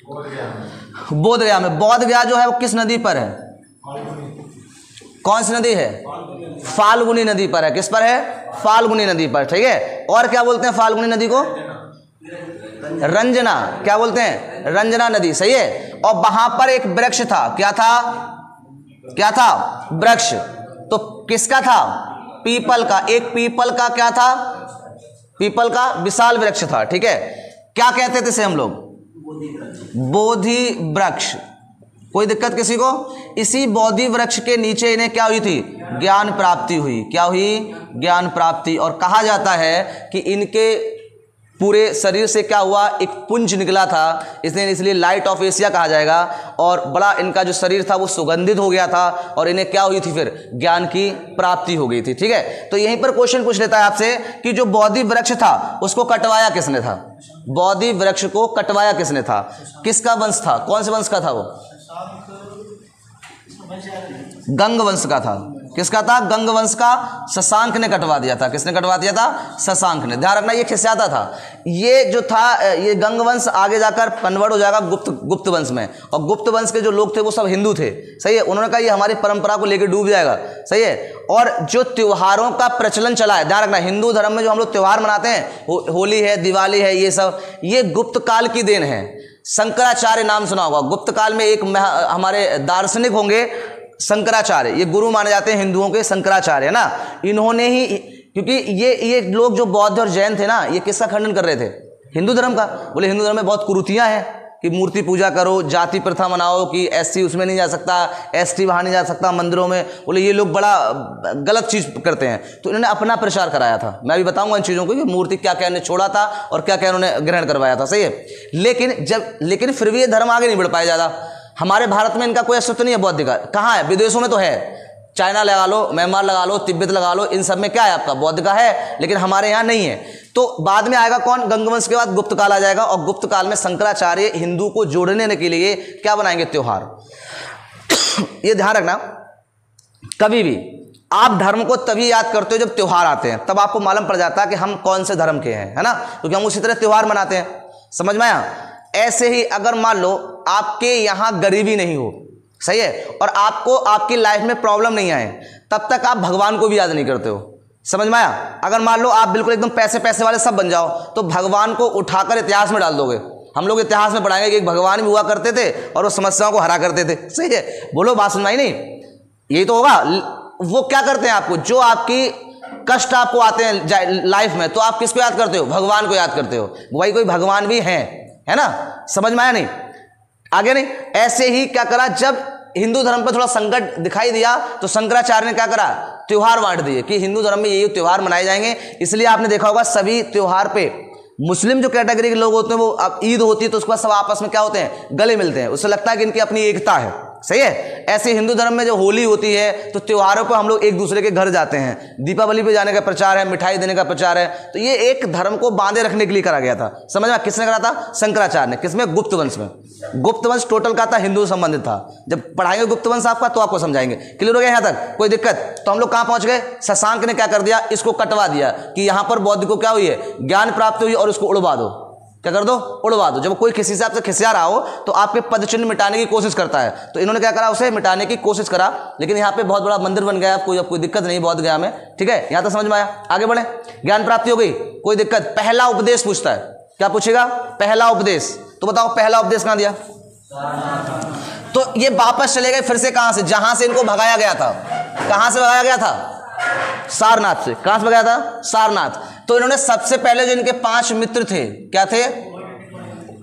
बोध गया में। बोध गया जो है वो किस नदी पर है? कौन सी नदी है? फाल्गुनी नदी पर है। किस पर है? फाल्गुनी नदी पर। ठीक है। और क्या बोलते हैं फाल्गुनी नदी को? रंजना। क्या बोलते हैं? रंजना नदी। सही है। और वहां पर एक वृक्ष था। क्या था? क्या था? वृक्ष। तो किसका था? पीपल का। एक पीपल का क्या था? पीपल का विशाल वृक्ष था। ठीक है। क्या कहते थे इसे हम लोग? बोधि वृक्ष। कोई दिक्कत किसी को? इसी बोधि वृक्ष के नीचे इन्हें क्या हुई थी? ज्ञान प्राप्ति हुई। क्या हुई? ज्ञान प्राप्ति। और कहा जाता है कि इनके पूरे शरीर से क्या हुआ? एक पुंज निकला था, इसलिए लाइट ऑफ एशिया कहा जाएगा। और बड़ा इनका जो शरीर था वो सुगंधित हो गया था और इन्हें क्या हुई थी? फिर ज्ञान की प्राप्ति हो गई थी। ठीक है। तो यहीं पर क्वेश्चन पूछ लेता है आपसे कि जो बोधि वृक्ष था उसको कटवाया किसने था? बोधि वृक्ष को कटवाया किसने था? किसका वंश था? कौन से वंश का था वो? गंग वंश का था। किसका था? गंग वंश का। शशांक ने कटवा दिया था। किसने कटवा दिया था? शशांक ने। ध्यान रखना, ये खिस्साता था। ये जो था, ये गंग वंश आगे जाकर कन्वर्ट हो जाएगा गुप्त वंश में। और गुप्त वंश के जो लोग थे वो सब हिंदू थे। सही है। उन्होंने कहा ये हमारी परंपरा को लेकर डूब जाएगा। सही है। और जो त्योहारों का प्रचलन चला है, ध्यान रखना, हिंदू धर्म में जो हम लोग त्योहार मनाते हैं, होली है, दिवाली है, ये सब ये गुप्त काल की देन है। शंकराचार्य नाम सुना होगा। गुप्त काल में एक हमारे दार्शनिक होंगे शंकराचार्य, ये गुरु माने जाते हैं हिंदुओं के, शंकराचार्य है ना। इन्होंने ही, क्योंकि ये लोग जो बौद्ध और जैन थे ना, ये किसका खंडन कर रहे थे? हिंदू धर्म का। बोले हिंदू धर्म में बहुत कुरीतियां हैं। कि मूर्ति पूजा करो, जाति प्रथा मनाओ कि एससी उसमें नहीं जा सकता, एसटी वहाँ नहीं जा सकता मंदिरों में, बोले ये लोग बड़ा गलत चीज़ करते हैं। तो इन्होंने अपना प्रचार कराया था। मैं भी बताऊंगा इन चीज़ों को कि मूर्ति क्या क्या इन्होंने छोड़ा था और क्या क्या इन्होंने ग्रहण करवाया था, सही है। लेकिन फिर भी ये धर्म आगे नहीं बढ़ पाए ज़्यादा। हमारे भारत में इनका कोई अस्तित्व नहीं है बौद्ध का। कहाँ है? विदेशों में तो है, चाइना लगा लो, म्यांमार लगा लो, तिब्बत लगा लो, इन सब में क्या है आपका बौद्ध का है, लेकिन हमारे यहाँ नहीं है। तो बाद में आएगा कौन? गंगवंश के बाद गुप्त काल आ जाएगा, और गुप्त काल में शंकराचार्य हिंदू को जोड़ने के लिए क्या बनाएंगे? त्योहार। ये ध्यान रखना, कभी भी आप धर्म को तभी याद करते हो जब त्योहार आते हैं, तब आपको मालूम पड़ जाता है कि हम कौन से धर्म के हैं, है ना, क्योंकि हम उसी तरह त्योहार मनाते हैं। समझ में आया? ऐसे ही अगर मान लो आपके यहाँ गरीबी नहीं हो, सही है, और आपको आपकी लाइफ में प्रॉब्लम नहीं आए, तब तक आप भगवान को भी याद नहीं करते हो। समझ में आया? अगर मान लो आप बिल्कुल एकदम पैसे वाले सब बन जाओ, तो भगवान को उठाकर इतिहास में डाल दोगे। हम लोग इतिहास में पढ़ाएंगे कि एक भगवान भी हुआ करते थे और वो समस्याओं को हरा करते थे, सही है। बोलो, बात सुनवाई नहीं? यही तो होगा। वो क्या करते हैं आपको, जो आपकी कष्ट आपको आते हैं लाइफ में, तो आप किसको याद करते हो? भगवान को याद करते हो। वही कोई भगवान भी है ना? समझ में आया नहीं? आगे नहीं। ऐसे ही क्या करा, जब हिंदू धर्म पर थोड़ा संकट दिखाई दिया तो शंकराचार्य ने क्या करा? त्योहार बांट दिए कि हिंदू धर्म में ये त्योहार मनाए जाएंगे। इसलिए आपने देखा होगा सभी त्योहार पे मुस्लिम जो कैटेगरी के लोग होते हैं, वो अब ईद होती है तो उसके बाद सब आपस में क्या होते हैं? गले मिलते हैं। उससे लगता है कि इनकी अपनी एकता है, सही है। ऐसे हिंदू धर्म में जो होली होती है तो त्योहारों पर हम लोग एक दूसरे के घर जाते हैं, दीपावली पे जाने का प्रचार है, मिठाई देने का प्रचार है। तो ये एक धर्म को बांधे रखने के लिए करा गया था। समझ में? किसने करा था? शंकराचार्य ने। किसमें? गुप्त वंश में। गुप्त वंश टोटल का था हिंदू संबंधित था। जब पढ़ाएंगे गुप्त वंश आपका तो आपको समझाएंगे। क्लियर हो गया यहाँ तक? कोई दिक्कत? तो हम लोग कहाँ पहुंच गए? शशांक ने क्या कर दिया? इसको कटवा दिया कि यहाँ पर बौद्ध को क्या हुई है? ज्ञान प्राप्त हुई, और उसको उड़वा दो। क्या कर दो? उड़वा दो। जब कोई किसी से आपसे खिसिया रहा हो तो आपके पद चिन्ह मिटाने की कोशिश करता है, तो इन्होंने क्या करा? उसे मिटाने की कोशिश करा। लेकिन यहाँ पे बहुत बड़ा मंदिर बन गया। अब कोई दिक्कत नहीं बौद्ध गया में, ठीक है। यहाँ तक समझ में आया? आगे बढ़े। ज्ञान प्राप्ति हो गई, कोई दिक्कत? पहला उपदेश पूछता है। क्या पूछेगा? पहला उपदेश। तो बताओ पहला उपदेश कहाँ दिया? तो ये वापस चले गए फिर से कहां से? जहां से इनको भगाया गया था। कहां से भगाया गया था? सारनाथ से। कहां से भगाया था? सारनाथ। तो इन्होंने सबसे पहले जो इनके 5 मित्र थे, क्या थे?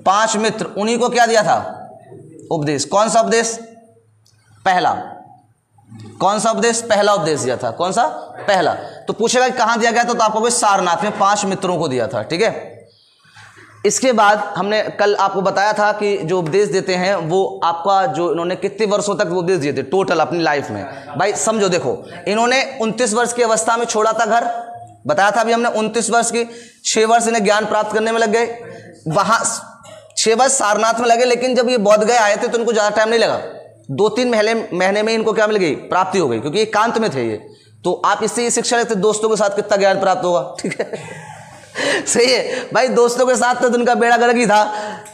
5 मित्र, उन्हीं को क्या दिया था? उपदेश। कौन सा उपदेश? पहला। कौन सा उपदेश? पहला उपदेश दिया था। कौन सा? पहला। तो पूछेगा कहां दिया गया था, तो आपको सारनाथ में 5 मित्रों को दिया था, ठीक है। इसके बाद हमने कल आपको बताया था कि जो उपदेश देते हैं वो आपका, जो इन्होंने कितने वर्षों तक उपदेश दिए थे टोटल अपनी लाइफ में? भाई समझो, देखो इन्होंने 29 वर्ष की अवस्था में छोड़ा था घर, बताया था अभी हमने। 29 वर्ष की, 6 वर्ष इन्हें ज्ञान प्राप्त करने में लग गए। वहां 6 वर्ष सारनाथ में लगे, लेकिन जब ये बौद्ध गए आए थे तो इनको ज़्यादा टाइम नहीं लगा। 2-3 महीने में इनको क्या मिल गई? प्राप्ति हो गई, क्योंकि एकांत में थे ये। तो आप इससे ये शिक्षा लेते दोस्तों के साथ कितना ज्ञान प्राप्त होगा, ठीक है। सही है भाई, दोस्तों के साथ तो उनका बेड़ा गर्क ही था।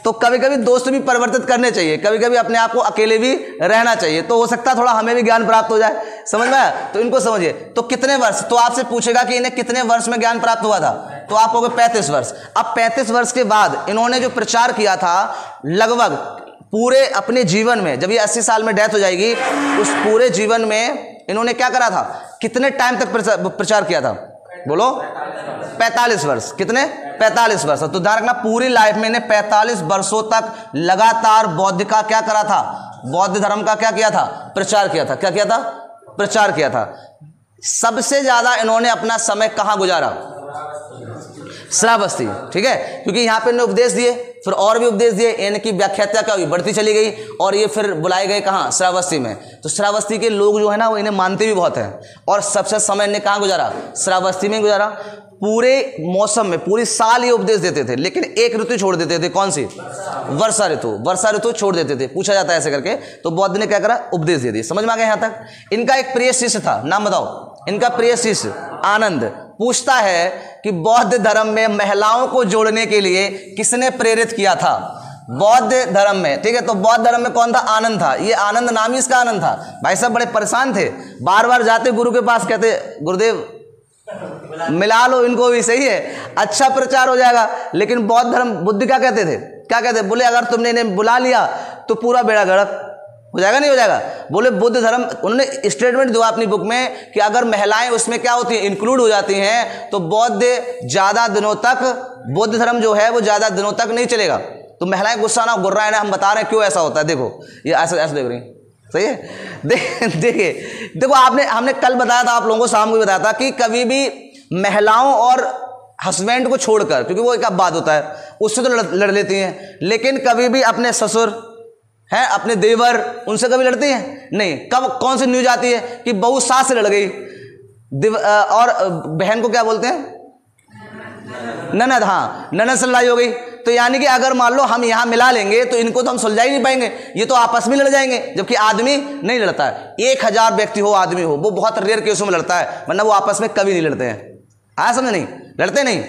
तो कभी कभी दोस्त भी परिवर्तित करने चाहिए, कभी कभी अपने आप को अकेले भी रहना चाहिए, तो हो सकता है थोड़ा हमें भी ज्ञान प्राप्त हो जाए। समझ में आया? तो इनको समझिए। तो कितने वर्ष, तो आपसे पूछेगा कि इन्हें कितने वर्ष में ज्ञान प्राप्त हुआ था, तो आप कहोगे 35 वर्ष। अब 35 वर्ष के बाद इन्होंने जो प्रचार किया था, लगभग पूरे अपने जीवन में, जब ये 80 साल में डेथ हो जाएगी, उस पूरे जीवन में इन्होंने क्या करा था? कितने टाइम तक प्रचार किया था? बोलो। 45 वर्ष। कितने? 45 वर्ष। तो ध्यान रखना, पूरी लाइफ में इन्हें 45 वर्षों तक लगातार बौद्ध का क्या करा था? बौद्ध धर्म का क्या किया था? प्रचार किया था। क्या किया था? प्रचार किया था। सबसे ज्यादा इन्होंने अपना समय कहां गुजारा? श्रावस्ती, ठीक है, क्योंकि यहाँ पे इन्होंने उपदेश दिए, फिर और भी उपदेश दिए, इनकी व्याख्याता क्या हुई? बढ़ती चली गई, और ये फिर बुलाए गए कहाँ? श्रावस्ती में। तो श्रावस्ती के लोग जो है ना, वो इन्हें मानते भी बहुत हैं, और सबसे समय इन्हें कहाँ गुजारा? श्रावस्ती में गुजारा। पूरे मौसम में, पूरी साल ये उपदेश देते थे, लेकिन एक ऋतु छोड़ देते थे। कौन सी? वर्षा ऋतु। वर्षा ऋतु छोड़ देते थे। पूछा जाता है ऐसे करके, तो बौद्ध ने क्या करा? उपदेश दे दिए। समझ में आ गया यहाँ तक? इनका एक प्रिय शिष्य था, नाम बताओ। इनका प्रिय शिष्य आनंद पूछता है कि बौद्ध धर्म में महिलाओं को जोड़ने के लिए किसने प्रेरित किया था? बौद्ध धर्म में, ठीक है। तो बौद्ध धर्म में कौन था? आनंद था। ये आनंद नाम ही इसका आनंद था। भाई साहब बड़े परेशान थे, बार बार जाते गुरु के पास, कहते गुरुदेव मिला लो इनको भी, सही है, अच्छा प्रचार हो जाएगा। लेकिन बौद्ध धर्म, बुद्ध क्या कहते थे? क्या कहते? बोले अगर तुमने इन्हें बुला लिया तो पूरा बेड़ा गर्क हो जाएगा, नहीं हो जाएगा। बोले बुद्ध धर्म, उन्होंने स्टेटमेंट दिया अपनी बुक में कि अगर महिलाएं उसमें क्या होती हैं? इंक्लूड हो जाती हैं, तो बौद्ध ज्यादा दिनों तक, बौद्ध धर्म जो है वो ज्यादा दिनों तक नहीं चलेगा। तो महिलाएं गुस्सा ना गुर्रा है ना, हम बता रहे हैं क्यों ऐसा होता है। देखो ये ऐसे ऐसे देख रही, सही है। देखिए देखो, हमने कल बताया था आप लोगों को, शाम को भी बताया था कि कभी भी महिलाओं और हस्बैंड को छोड़कर, क्योंकि वो एक अपवाद होता है, उससे तो लड़ लेती हैं, लेकिन कभी भी अपने ससुर हैं, अपने देवर, उनसे कभी लड़ती हैं नहीं। कब कौन सी न्यूज आती है कि बहू सास से लड़ गई, और बहन को क्या बोलते हैं, ननद, हाँ ननद से लड़ाई हो गई। तो यानी कि अगर मान लो हम यहाँ मिला लेंगे तो इनको तो हम सुलझा ही नहीं पाएंगे, ये तो आपस में लड़ जाएंगे। जबकि आदमी नहीं लड़ता है, 1000 व्यक्ति हो, आदमी हो, वो बहुत रेयर केसों में लड़ता है, वरना वो आपस में कभी नहीं लड़ते हैं। हाँ समझ नहीं, लड़ते नहीं,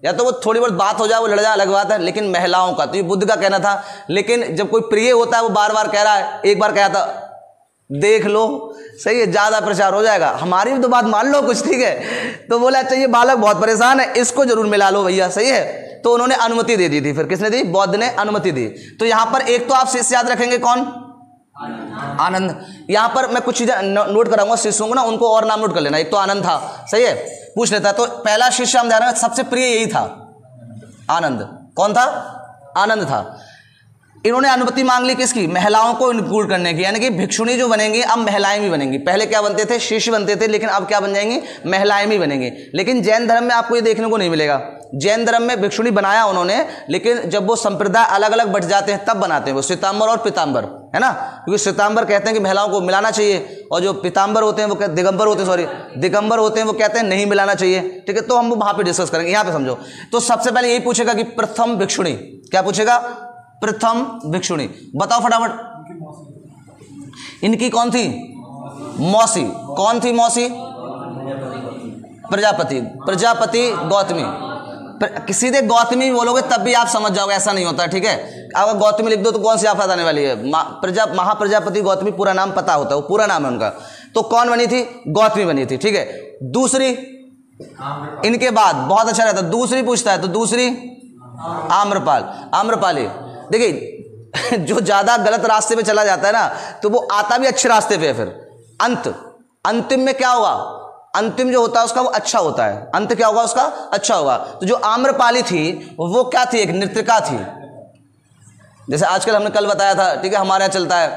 या तो वो थोड़ी बहुत बात हो जाए वो लड़ जाए, अलग बात है। लेकिन महिलाओं का तो ये बुद्ध का कहना था। लेकिन जब कोई प्रिय होता है वो बार बार कह रहा है, एक बार कहा था देख लो, सही है, ज़्यादा प्रचार हो जाएगा, हमारी भी तो बात मान लो कुछ, ठीक है। तो बोला अच्छा ये बालक बहुत परेशान है, इसको जरूर मिला लो भैया, सही है। तो उन्होंने अनुमति दे दी थी। फिर किसने दी, बौद्ध ने अनुमति दी। तो यहाँ पर एक तो आप शिष्य याद रखेंगे कौन, आनंद। यहाँ पर मैं कुछ चीज़ें नोट कराऊंगा शिष्यों को ना, उनको और नाम नोट कर लेना। एक तो आनंद था, सही है, पूछ लेता। तो पहला शिष्य हम ध्यान रखें, सबसे प्रिय यही था, आनंद। कौन था, आनंद था। इन्होंने अनुमति मांग ली किसकी, महिलाओं को इंक्लूड करने की, यानी कि भिक्षुणी जो बनेंगी अब महिलाएं भी बनेंगी। पहले क्या बनते थे, शिष्य बनते थे, लेकिन अब क्या बन जाएंगी, महिलाएं भी बनेंगी। लेकिन जैन धर्म में आपको ये देखने को नहीं मिलेगा। जैन धर्म में भिक्षुणी बनाया उन्होंने, लेकिन जब वो संप्रदाय अलग अलग बट जाते हैं तब बनाते हैं वो, श्वेतांबर और पीतांबर, है ना। क्योंकि श्वेतांबर कहते हैं कि महिलाओं को मिलाना चाहिए, और जो पीतांबर होते हैं वो दिगंबर होते हैं, सॉरी दिगंबर होते हैं, वो कहते हैं नहीं मिलाना चाहिए, ठीक है। तो हम वहाँ पे डिस्कस करेंगे, यहाँ पे समझो। तो सबसे पहले यही पूछेगा कि प्रथम भिक्षुणी, क्या पूछेगा, प्रथम भिक्षुणी। बताओ फटाफट, इनकी कौन थी, मौसी। कौन थी मौसी, प्रजापति, प्रजापति गौतमी। सीधे गौतमी बोलोगे तब भी आप समझ जाओगे, ऐसा नहीं होता, ठीक है। अगर गौतमी लिख दो तो कौन सी आफत आने वाली है, महाप्रजापति गौतमी पूरा नाम पता होता है, वो पूरा नाम है उनका। तो कौन बनी थी, गौतमी बनी थी, ठीक है। दूसरी इनके बाद, बहुत अच्छा रहता, दूसरी पूछता है तो दूसरी आम्रपाल, आम्रपाली। देखिए जो ज्यादा गलत रास्ते पे चला जाता है ना, तो वो आता भी अच्छे रास्ते पे है। फिर अंतिम में क्या होगा, अंतिम जो होता है उसका वो अच्छा होता है, अंत क्या होगा उसका, अच्छा होगा। तो जो आम्रपाली थी वो क्या थी, एक नृत्यिका थी। जैसे आजकल हमने कल बताया था, ठीक है, हमारे यहाँ चलता है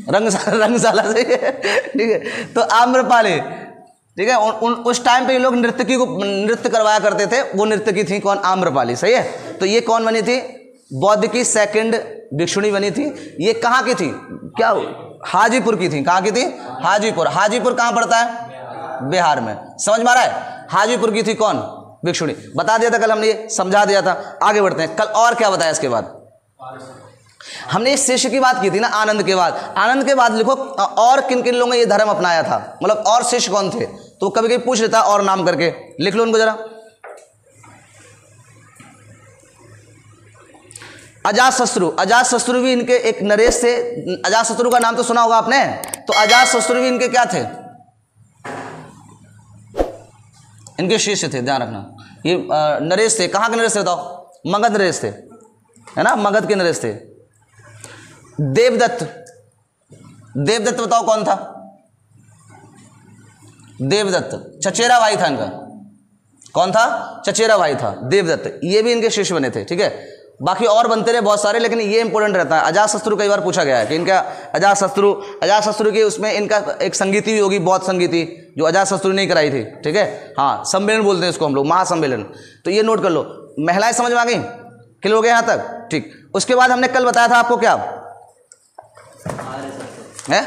रंगशाला से, ठीक है। तो आम्रपाली, ठीक है, उस टाइम पे ये लोग नृत्यकी को नृत्य करवाया करते थे, वो नृत्यकी थी कौन, आम्रपाली, सही है। तो ये कौन बनी थी, बौद्ध की सेकंड भिक्षुणी बनी थी। ये कहाँ की थी, क्या हाजीपुर की थी। कहाँ की थी, हाजीपुर। हाजीपुर कहाँ पड़ता है, बिहार में। समझ में आ रहा है, हाजीपुर की थी कौन, भिक्षुणी। बता दिया था कल हमने, ये समझा दिया था। आगे बढ़ते हैं, कल और क्या बताया इसके बाद, हमने इस शिष्य की बात की थी ना, आनंद के बाद। आनंद के बाद लिखो और किन किन लोगों ने ये धर्म अपनाया था, मतलब और शिष्य कौन थे। तो कभी कभी पूछ लेता और नाम करके, लिख लो उनको जरा। अजातशत्रु, अजातशत्रु भी इनके एक नरेश थे। अजातशत्रु का नाम तो सुना होगा आपने। तो अजातशत्रु भी इनके क्या थे, इनके शिष्य थे, ध्यान रखना। ये नरेश थे, कहाँ के नरेश थे बताओ, मगध नरेश थे, है ना, मगध के नरेश थे। देवदत्त, देवदत्त बताओ कौन था, देवदत्त चचेरा भाई था इनका। कौन था, चचेरा भाई था देवदत्त। ये भी इनके शिष्य बने थे, ठीक है। बाकी और बनते रहे बहुत सारे, लेकिन ये इंपॉर्टेंट रहता है। अजातशत्रु कई बार पूछा गया है कि इनका अजातशत्रु के उसमें इनका एक संगीति भी होगी, बौद्ध संगीति, जो अजातशत्रु ने कराई थी, ठीक है। हाँ, सम्मेलन बोलते हैं इसको हम लोग, महासम्मेलन। तो ये नोट कर लो। महिलाएं समझ में आ गई, क्लियर हो गया यहाँ तक, ठीक। उसके बाद हमने कल बताया था आपको क्या है,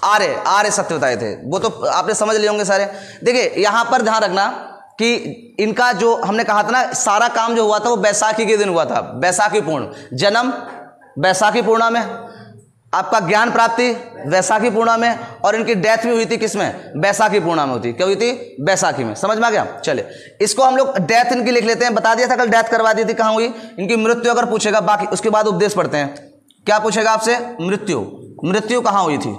आर्य सत्य बताए थे, वो तो आपने समझ लिए होंगे सारे। देखिए यहाँ पर ध्यान रखना कि इनका जो हमने कहा था ना, सारा काम जो हुआ था वो बैसाखी के दिन हुआ था। बैसाखी पूर्ण, जन्म बैसाखी पूर्णा में, आपका ज्ञान प्राप्ति बैसाखी पूर्णा में, और इनकी डेथ भी हुई थी किसमें, बैसाखी पूर्णा में हुई। क्या हुई थी, बैसाखी में। समझ में आ गया। चले इसको हम लोग डेथ इनकी लिख लेते हैं। बता दिया था कल, डेथ करवा दी थी। कहाँ हुई, इनकी मृत्यु अगर पूछेगा, बाकी उसके बाद उपदेश पढ़ते हैं। क्या पूछेगा आपसे, मृत्यु, मृत्यु कहाँ हुई थी,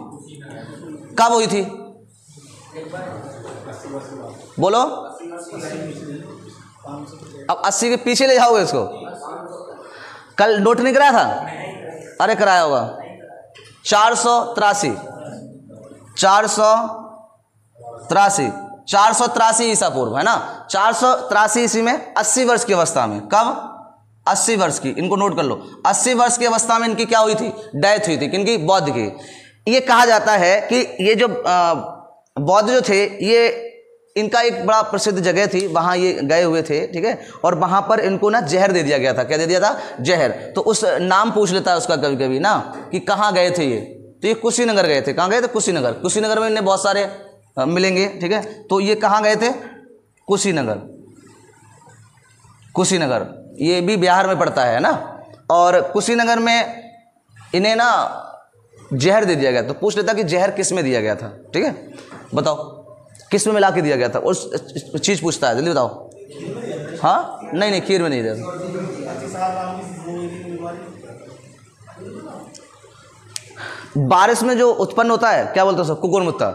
कब हुई थी, बोलो। अब 80 के पीछे ले जाओगे इसको, कल नोट नहीं कराया था, अरे कराया होगा। 483 483 ईसा पूर्व, है ना। 483 ईस्वी में 80 वर्ष की अवस्था में, कब, 80 वर्ष की, इनको नोट कर लो। 80 वर्ष की अवस्था में इनकी क्या हुई थी? डेथ हुई थी। किनकी? बौद्ध की। ये कहा जाता है कि ये जो बौद्ध जो थे, ये इनका एक बड़ा प्रसिद्ध जगह थी, वहाँ ये गए हुए थे, ठीक है, और वहाँ पर इनको ना जहर दे दिया गया था। क्या दे दिया था? जहर। तो उस नाम पूछ लेता है उसका कभी कभी ना कि कहाँ गए थे ये, तो ये कुशीनगर गए थे। कहाँ गए थे? कुशीनगर। कुशीनगर में इन्हें बहुत सारे मिलेंगे, ठीक है। तो ये कहाँ गए थे? कुशीनगर। कुशीनगर ये भी बिहार में पड़ता है ना। और कुशीनगर में इन्हें ना जहर दे दिया गया। तो पूछ लेता कि जहर किस में दिया गया था, ठीक है, बताओ किस में मिला के दिया गया था। उस चीज़ पूछता है, जल्दी बताओ। हाँ, नहीं नहीं, खीर में नहीं दिया। बारिश में जो उत्पन्न होता है, क्या बोलते हैं उसको? कुकुरमुत्ता।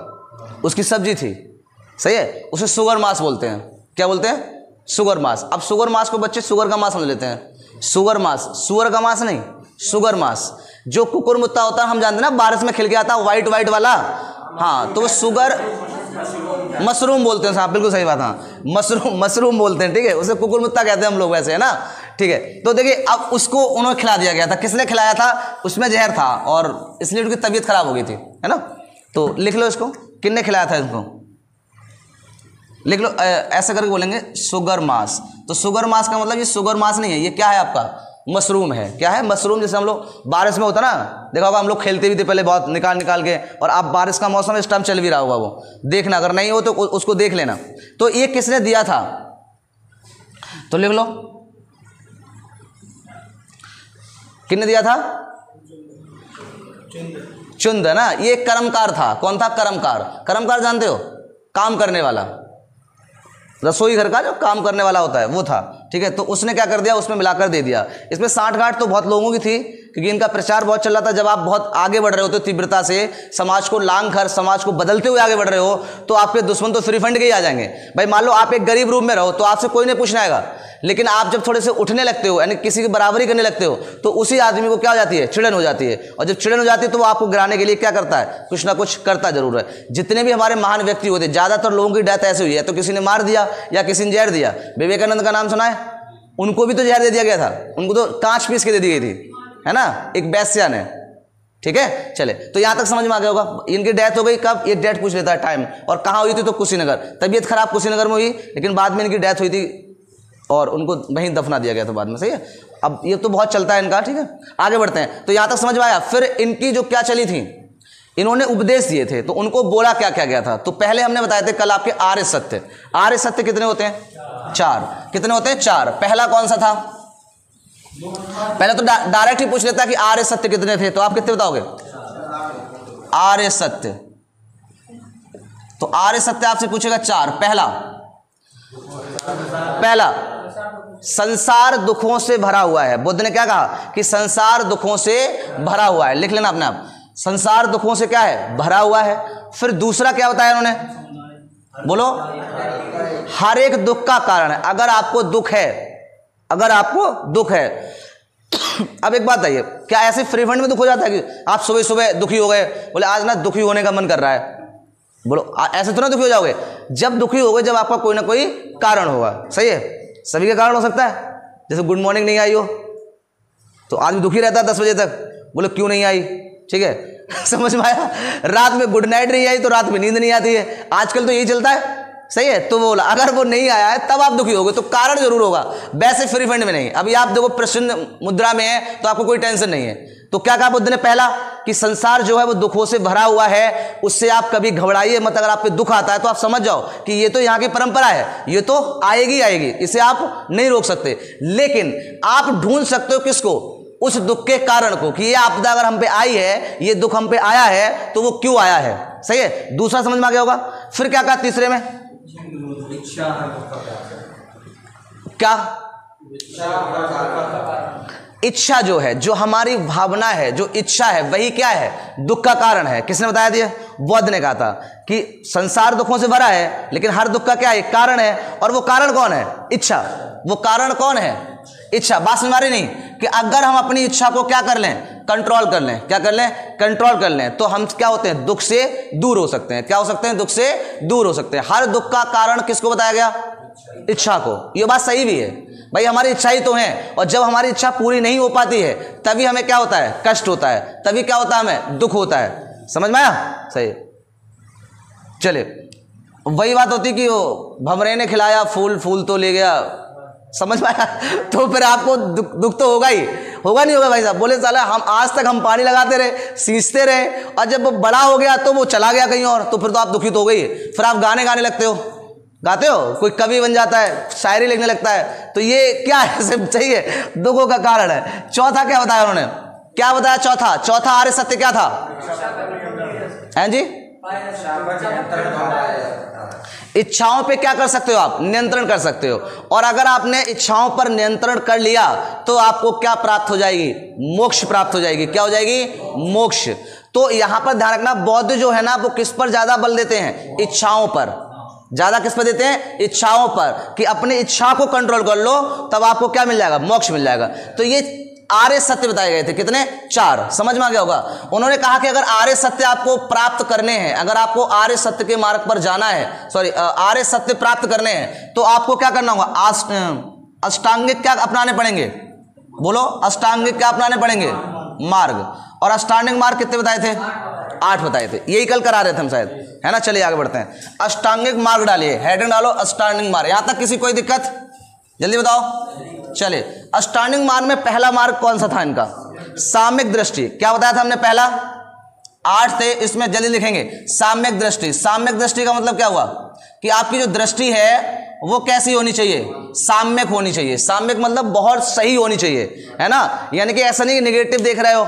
उसकी सब्जी थी, सही है, उसे सुगर मांस बोलते हैं। क्या बोलते हैं? सुगर मांस। अब सुगर मांस को बच्चे सुगर का मांस समझ लेते हैं। सुगर मांस, सुअर का मांस नहीं, सुगर मांस। जो कुकुरमुत्ता होता है हम जानते हैं ना, बारिश में खिल के आता है, व्हाइट व्हाइट वाला, हाँ, तो वो सुगर मशरूम बोलते हैं साहब, बिल्कुल सही बात। हाँ, मशरूम बोलते हैं, ठीक है, उसे कुकुरमुत्ता कहते हैं हम लोग वैसे, है ना, ठीक है। तो देखिए अब उसको उन्होंने खिला दिया गया था। किसने खिलाया था? उसमें जहर था और इसलिए उनकी तबीयत खराब हो गई थी, है ना। तो लिख लो इसको, किसने खिलाया था इसको, लिख लो। ऐसा करके बोलेंगे सुगर मांस। तो सुगर मांस का मतलब ये सुगर मांस नहीं है, ये क्या है आपका? मशरूम है। क्या है? मशरूम। जैसे हम लोग बारिश में होता ना, देखा होगा हम लोग खेलते भी थे पहले बहुत, निकाल के, और अब बारिश का मौसम इस टाइम चल भी रहा होगा, वो देखना, अगर नहीं हो तो उसको देख लेना। तो ये किसने दिया था? तो लिख लो, किसने दिया था? चुंद, है ना। ये कर्मकार था। कौन था? कर्मकार। कर्मकार जानते हो? काम करने वाला, रसोई घर का जो काम करने वाला होता है वो था, ठीक है। तो उसने क्या कर दिया? उसमें मिलाकर दे दिया। इसमें साँठ-गाँठ तो बहुत लोगों की थी, क्योंकि इनका प्रचार बहुत चल रहा था। जब आप बहुत आगे बढ़ रहे होते तीव्रता से, समाज को लांग कर, समाज को बदलते हुए आगे बढ़ रहे हो, तो आपके दुश्मन तो फ्री फंड के ही आ जाएंगे। भाई मान लो आप एक गरीब रूप में रहो तो आपसे कोई नहीं पूछने आएगा, लेकिन आप जब थोड़े से उठने लगते हो, यानी किसी की बराबरी करने लगते हो, तो उसी आदमी को क्या हो जाती है? चिड़न हो जाती है। और जब चिड़न हो जाती है तो वो आपको गिराने के लिए क्या करता है? कुछ ना कुछ करता जरूर है। जितने भी हमारे महान व्यक्ति होते, ज़्यादातर लोगों की डेथ ऐसे हुई है, तो किसी ने मार दिया या किसी ने जहर दिया। विवेकानंद का नाम सुना है? उनको भी तो जहर दे दिया गया था, उनको तो कांच पीस के दे दी गई थी, है ना, एक वेश्या ने, ठीक है। चले, तो यहां तक समझ में आ गया होगा। इनकी डेथ हो गई कब? ये डेथ पूछ लेता है टाइम, और कहाँ हुई थी? तो कुशीनगर। तबीयत खराब कुशीनगर में हुई, लेकिन बाद में इनकी डेथ हुई थी और उनको वहीं दफना दिया गया था बाद में, सही है। अब ये तो बहुत चलता है इनका, ठीक है। आगे बढ़ते हैं। तो यहां तक समझ में आया। फिर इनकी जो क्या चली थी, इन्होंने उपदेश दिए थे, तो उनको बोला क्या क्या गया था? तो पहले हमने बताया थे कल आपके आर्य सत्य। आर्य सत्य कितने होते हैं? 4। कितने होते हैं? 4। पहला कौन सा था? पहले तो डायरेक्ट ही पूछ लेता कि आर्य सत्य कितने थे, तो आप कितने बताओगे? आर्य सत्य। तो आर्य सत्य आपसे पूछेगा 4। पहला संसार दुखों से भरा हुआ है। बुद्ध ने क्या कहा? कि संसार दुखों से भरा हुआ है। लिख लेना अपने आप, संसार दुखों से क्या है? भरा हुआ है। फिर दूसरा क्या बताया उन्होंने? बोलो। हर एक दुख का कारण है। अगर आपको दुख है, अगर आपको दुख है अब एक बात है, क्या ऐसे फ्री फंड में दुख हो जाता है कि आप सुबह सुबह दुखी हो गए, बोले आज ना दुखी होने का मन कर रहा है, बोलो ऐसे तो ना दुखी हो जाओगे। जब दुखी हो गए, जब आपका कोई ना कोई कारण होगा, सही है। सभी का कारण हो सकता है। जैसे गुड मॉर्निंग नहीं आई हो तो आदमी दुखी रहता है 10 बजे तक, बोले क्यों नहीं आई, ठीक है समझ में आया। रात में गुड नाइट नहीं आई तो रात में नींद नहीं आती है, आजकल तो यही चलता है, सही है। तो बोला अगर वो नहीं आया है तब आप दुखी होगे, तो कारण जरूर होगा, वैसे फ्री फंड में नहीं। अभी आप देखो प्रसन्न मुद्रा में है तो आपको कोई टेंशन नहीं है। तो क्या कहा बुद्ध ने? पहला कि संसार जो है वो दुखों से भरा हुआ है, उससे आप कभी घबराइए मत। अगर आप पे दुख आता है तो आप समझ जाओ कि ये तो यहाँ की परंपरा है, ये तो आएगी आएगी, इसे आप नहीं रोक सकते। लेकिन आप ढूंढ सकते हो किसको? उस दुख के कारण को, कि ये आपदा अगर हम पे आई है, ये दुख हम पे आया है, तो वो क्यों आया है, सही है। दूसरा समझ में आ गया होगा। फिर क्या कहा तीसरे में? क्या? इच्छा जो है, जो हमारी भावना है, जो इच्छा है, वही क्या है? दुख का कारण है। किसने बताया दिया? बुद्ध ने कहा था कि संसार दुखों से भरा है, लेकिन हर दुख का क्या है? कारण है। और वो कारण कौन है? इच्छा। वो कारण कौन है? इच्छा। बात समझ नहीं कि अगर हम अपनी इच्छा को क्या कर लें? कंट्रोल कर लें। क्या कर लें? कंट्रोल कर लें, तो हम क्या होते हैं? दुख से दूर हो सकते हैं। क्या हो सकते हैं? दुख से दूर हो सकते हैं। हर दुख का कारण किसको बताया गया? इच्छा को। ये बात सही भी है। भाई हमारी इच्छा ही तो है, और जब हमारी इच्छा पूरी नहीं हो पाती है तभी हमें क्या होता है, कष्ट होता है, तभी क्या होता है, हमें दुख होता है। समझ में आया? सही। चले, वही बात होती कि वो भंवरे ने खिलाया फूल, फूल तो ले गया। समझ में आया? तो फिर आपको दुख तो होगा ही, होगा नहीं होगा भाई साहब? बोले साला हम आज तक हम पानी लगाते रहे, सींचते रहे, और जब वो बड़ा हो गया तो वो चला गया कहीं और, तो फिर तो आप दुखित हो गई। फिर आप गाने गाने लगते हो, गाते हो, कोई कवि बन जाता है, शायरी लिखने लगता है। तो ये क्या है? सब सही है, दुखों का कारण है। चौथा क्या बताया उन्होंने? क्या बताया चौथा? चौथा आर्य सत्य क्या था? हैं जी? इच्छाओं पे क्या कर सकते हो आप? नियंत्रण कर सकते हो। और अगर आपने इच्छाओं पर नियंत्रण कर लिया तो आपको क्या प्राप्त हो जाएगी? मोक्ष प्राप्त हो जाएगी। क्या हो जाएगी? मोक्ष। तो यहां पर ध्यान रखना, बौद्ध जो है ना वो किस पर ज्यादा बल देते हैं? इच्छाओं पर। ज्यादा किस पर देते हैं? इच्छाओं पर, कि अपनी इच्छा को कंट्रोल कर लो तब आपको क्या मिल जाएगा? मोक्ष मिल जाएगा। तो ये आर्य सत्य बताए गए थे। कितने? 4। समझ में आ गया होगा। उन्होंने कहा कि अगर आर्य सत्य आपको प्राप्त करने हैं, अगर आपको आर्य सत्य के मार्ग पर जाना है, सॉरी आर्य सत्य प्राप्त करने हैं, तो आपको क्या करना होगा? अष्टांगिक क्या अपनाने पड़ेंगे? बोलो, अष्टांगिक क्या अपनाने पड़ेंगे? मार्ग। और अष्टांगिक मार्ग कितने बताए थे? 8 बताए थे। यही कल करा रहे थे हम शायद, है ना? चलिए आगे बढ़ते हैं। अष्टांगिक मार्ग डालिए, हेडिंग डालो अष्टांगिक मार्ग। यहां तक किसी कोई दिक्कत? जल्दी बताओ। चलिए, अष्टांगिक मार्ग में पहला मार्ग कौन सा था इनका? साम्यक दृष्टि। क्या बताया था हमने? पहला 8 थे, इसमें जल्दी लिखेंगे। साम्यक दृष्टि। साम्यक दृष्टि का मतलब क्या हुआ? कि आपकी जो दृष्टि है वो कैसी होनी चाहिए? साम्यक होनी चाहिए। साम्यक मतलब बहुत सही होनी चाहिए, है ना? यानी कि ऐसा नहीं नेगेटिव देख रहे हो,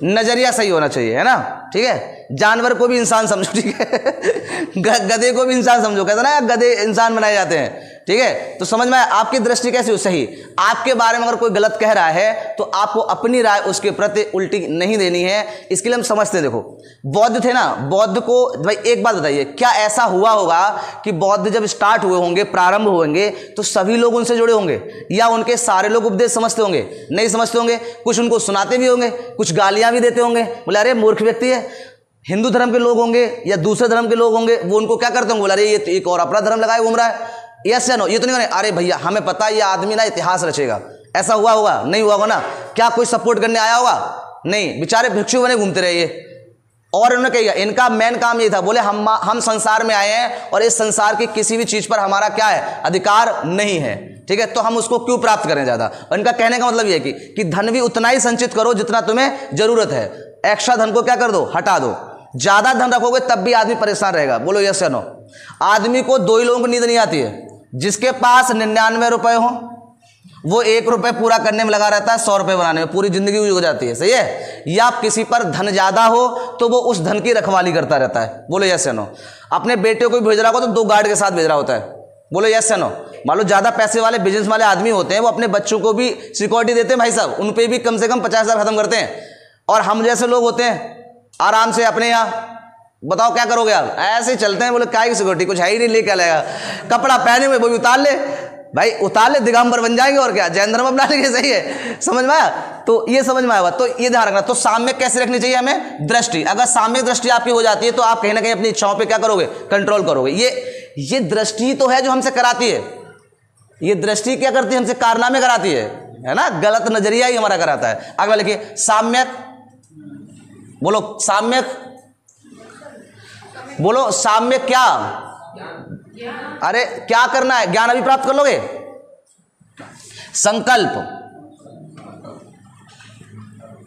नजरिया सही होना चाहिए, है ना? ठीक है। जानवर को भी इंसान समझो, ठीक है? गधे को भी इंसान समझो, कहते ना गधे इंसान बनाए जाते हैं, ठीक है? तो समझ में आपकी दृष्टि कैसी हो? सही। आपके बारे में अगर कोई गलत कह रहा है तो आपको अपनी राय उसके प्रति उल्टी नहीं देनी है। इसके लिए हम समझते हैं। देखो, बौद्ध थे ना, बौद्ध को भाई एक बात बताइए, क्या ऐसा हुआ होगा कि बौद्ध जब स्टार्ट हुए होंगे, प्रारंभ होंगे, तो सभी लोग उनसे जुड़े होंगे, या उनके सारे लोग उपदेश समझते होंगे? नहीं समझते होंगे। कुछ उनको सुनाते भी होंगे, कुछ गालियां भी देते होंगे, बोले अरे मूर्ख व्यक्ति है। हिंदू धर्म के लोग होंगे या दूसरे धर्म के लोग होंगे, वो उनको क्या करते होंगे? बोला अरे ये एक और अपना धर्म लगाए घूम रहा है। यस या नो? ये तो नहीं, अरे भैया हमें पता है ये आदमी ना इतिहास रचेगा। ऐसा हुआ होगा? नहीं हुआ होगा ना? क्या कोई सपोर्ट करने आया होगा? नहीं, बेचारे भिक्षु बने घूमते रहे ये। और उन्होंने कहा इनका मेन काम ये था, बोले हम संसार में आए हैं और इस संसार की किसी भी चीज पर हमारा क्या है? अधिकार नहीं है, ठीक है? तो हम उसको क्यों प्राप्त करें ज्यादा? और इनका कहने का मतलब ये है कि धन भी उतना ही संचित करो जितना तुम्हें जरूरत है। एक्स्ट्रा धन को क्या कर दो? हटा दो। ज्यादा धन रखोगे तब भी आदमी परेशान रहेगा। बोलो यस या नो? आदमी को 2 ही लोगों को नींद नहीं आती है, जिसके पास 99 रुपए हो वो 1 रुपए पूरा करने में लगा रहता है, 100 रुपए बनाने में पूरी जिंदगी हो जाती है। सही है? या किसी पर धन ज्यादा हो तो वो उस धन की रखवाली करता रहता है। बोलो यस या नो? अपने बेटे को भेज रहा हो तो 2 गार्ड के साथ भेज रहा होता है। बोलो यस या नो? मान लो ज्यादा पैसे वाले बिजनेस वाले आदमी होते हैं, वो अपने बच्चों को भी सिक्योरिटी देते हैं भाई साहब, उन पे भी कम से कम 50,000 खत्म करते हैं। और हम जैसे लोग होते हैं आराम से अपने यहाँ, बताओ क्या करोगे आप? ऐसे चलते हैं, बोले क्या की सिक्योरिटी, कुछ है ही नहीं, ले क्या लेगा? कपड़ा पहने में वो भी उतार ले भाई, उतार ले, दिगंबर बन जाएंगे और क्या, जैन धर्म अपना लेंगे। सही है? समझ में आया? तो ये समझ में आया। तो ये ध्यान रखना। तो साम्यक कैसे रखनी चाहिए हमें? दृष्टि। अगर साम्यक दृष्टि आपकी हो जाती है तो आप कहीं ना कहीं अपनी इच्छाओं पे क्या करोगे? कंट्रोल करोगे। ये दृष्टि तो है जो हमसे कराती है। ये दृष्टि क्या करती है? हमसे कारनामे कराती है ना? गलत नजरिया ही हमारा कराता है। अगला लिखिए साम्यक। बोलो साम्यक। बोलो साम्यक क्या? अरे क्या करना है? ज्ञान अभी प्राप्त कर लोगे। संकल्प।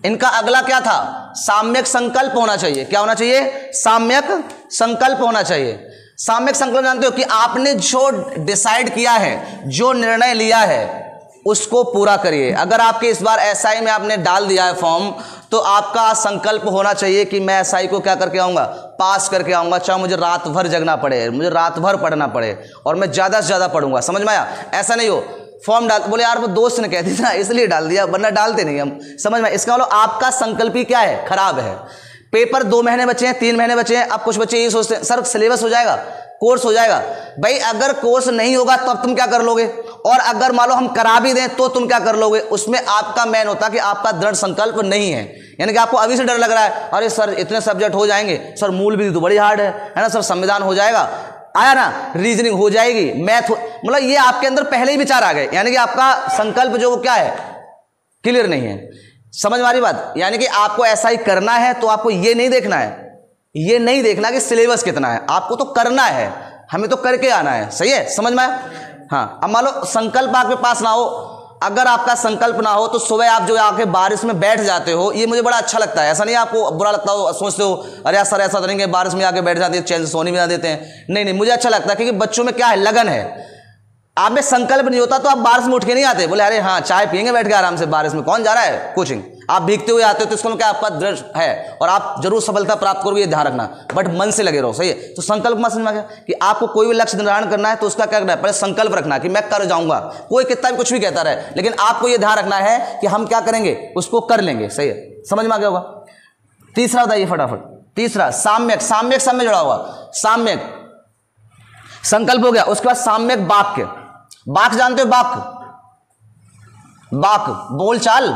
इनका अगला क्या था? साम्यक संकल्प होना चाहिए। क्या होना चाहिए? साम्यक संकल्प होना चाहिए। साम्यक संकल्प जानते हो कि आपने जो डिसाइड किया है, जो निर्णय लिया है, उसको पूरा करिए। अगर आपके इस बार एसआई में आपने डाल दिया है फॉर्म, तो आपका संकल्प होना चाहिए कि मैं एसआई को क्या करके आऊँगा? पास करके आऊँगा, चाहे मुझे रात भर जगना पड़े, मुझे रात भर पढ़ना पड़े, और मैं ज़्यादा से ज़्यादा पढ़ूंगा। समझ में आया? ऐसा नहीं हो फॉर्म डाल, बोले यार वो दोस्त ने कह दी था इसलिए डाल दिया, वरना डालते नहीं हम। समझ में? इसका मतलब आपका संकल्प ही क्या है? खराब है। पेपर 2 महीने बचे हैं, 3 महीने बचे हैं। अब कुछ बच्चे ये सोचते हैं सर सिलेबस हो जाएगा, कोर्स हो जाएगा। भाई अगर कोर्स नहीं होगा तो अब तुम क्या कर लोगे? और अगर मान लो हम करा भी दें तो तुम क्या कर लोगे? उसमें आपका मेन होता कि आपका दृढ़ संकल्प नहीं है। यानी कि आपको अभी से डर लग रहा है, अरे सर इतने सब्जेक्ट हो जाएंगे, सर मूल भी तो बड़ी हार्ड है ना, सर संविधान हो जाएगा। आया ना, रीजनिंग हो जाएगी, मैथ मतलब ये आपके अंदर पहले ही विचार आ गए, यानी कि आपका संकल्प जो वो क्या है, क्लियर नहीं है। समझ में आ रही बात? यानी कि आपको ऐसा ही करना है, तो आपको ये नहीं देखना है, ये नहीं देखना कि सिलेबस कितना है, आपको तो करना है, हमें तो करके आना है। सही है, समझ में आया? हाँ, अब मान लो संकल्प आपके पास ना हो, अगर आपका संकल्प ना हो तो सुबह आप जो आके बारिश में बैठ जाते हो, ये मुझे बड़ा अच्छा लगता है। ऐसा नहीं आपको बुरा लगता हो, सोचते हो अरे यार सर ऐसा तो नहीं कि बारिश में आके बैठ जाते हैं, चैन से सोने भी ना देते हैं। नहीं, मुझे अच्छा लगता है, क्योंकि बच्चों में क्या है, लगन है। आप में संकल्प नहीं होता तो आप बारिश में उठ के नहीं आते, बोले अरे हाँ चाय पियेंगे बैठ के आराम से, बारिश में कौन जा रहा है कोचिंग। आप भीगते हुए आते हो, तो इसको क्या आपका दृढ़ है और आप जरूर सफलता प्राप्त करोगे, ये ध्यान रखना, बट मन से लगे रहो। सही है, तो संकल्प मत समझ में आ गया कि आपको कोई भी लक्ष्य निर्धारण करना है तो उसका क्या करना है, पहले संकल्प रखना कि मैं कर जाऊंगा। कोई कितना भी कुछ भी कहता रहे, लेकिन आपको ये ध्यान रखना है कि हम क्या करेंगे, उसको कर लेंगे। सही है, समझ में आ गया होगा। तीसरा बताइए फटाफट, तीसरा साम्यक, साम्यक सब में जुड़ा हुआ, साम्यक संकल्प हो गया। उसके बाद साम्यक वाक्य, वाक्य जानते हो, वाक्य बोलचाल,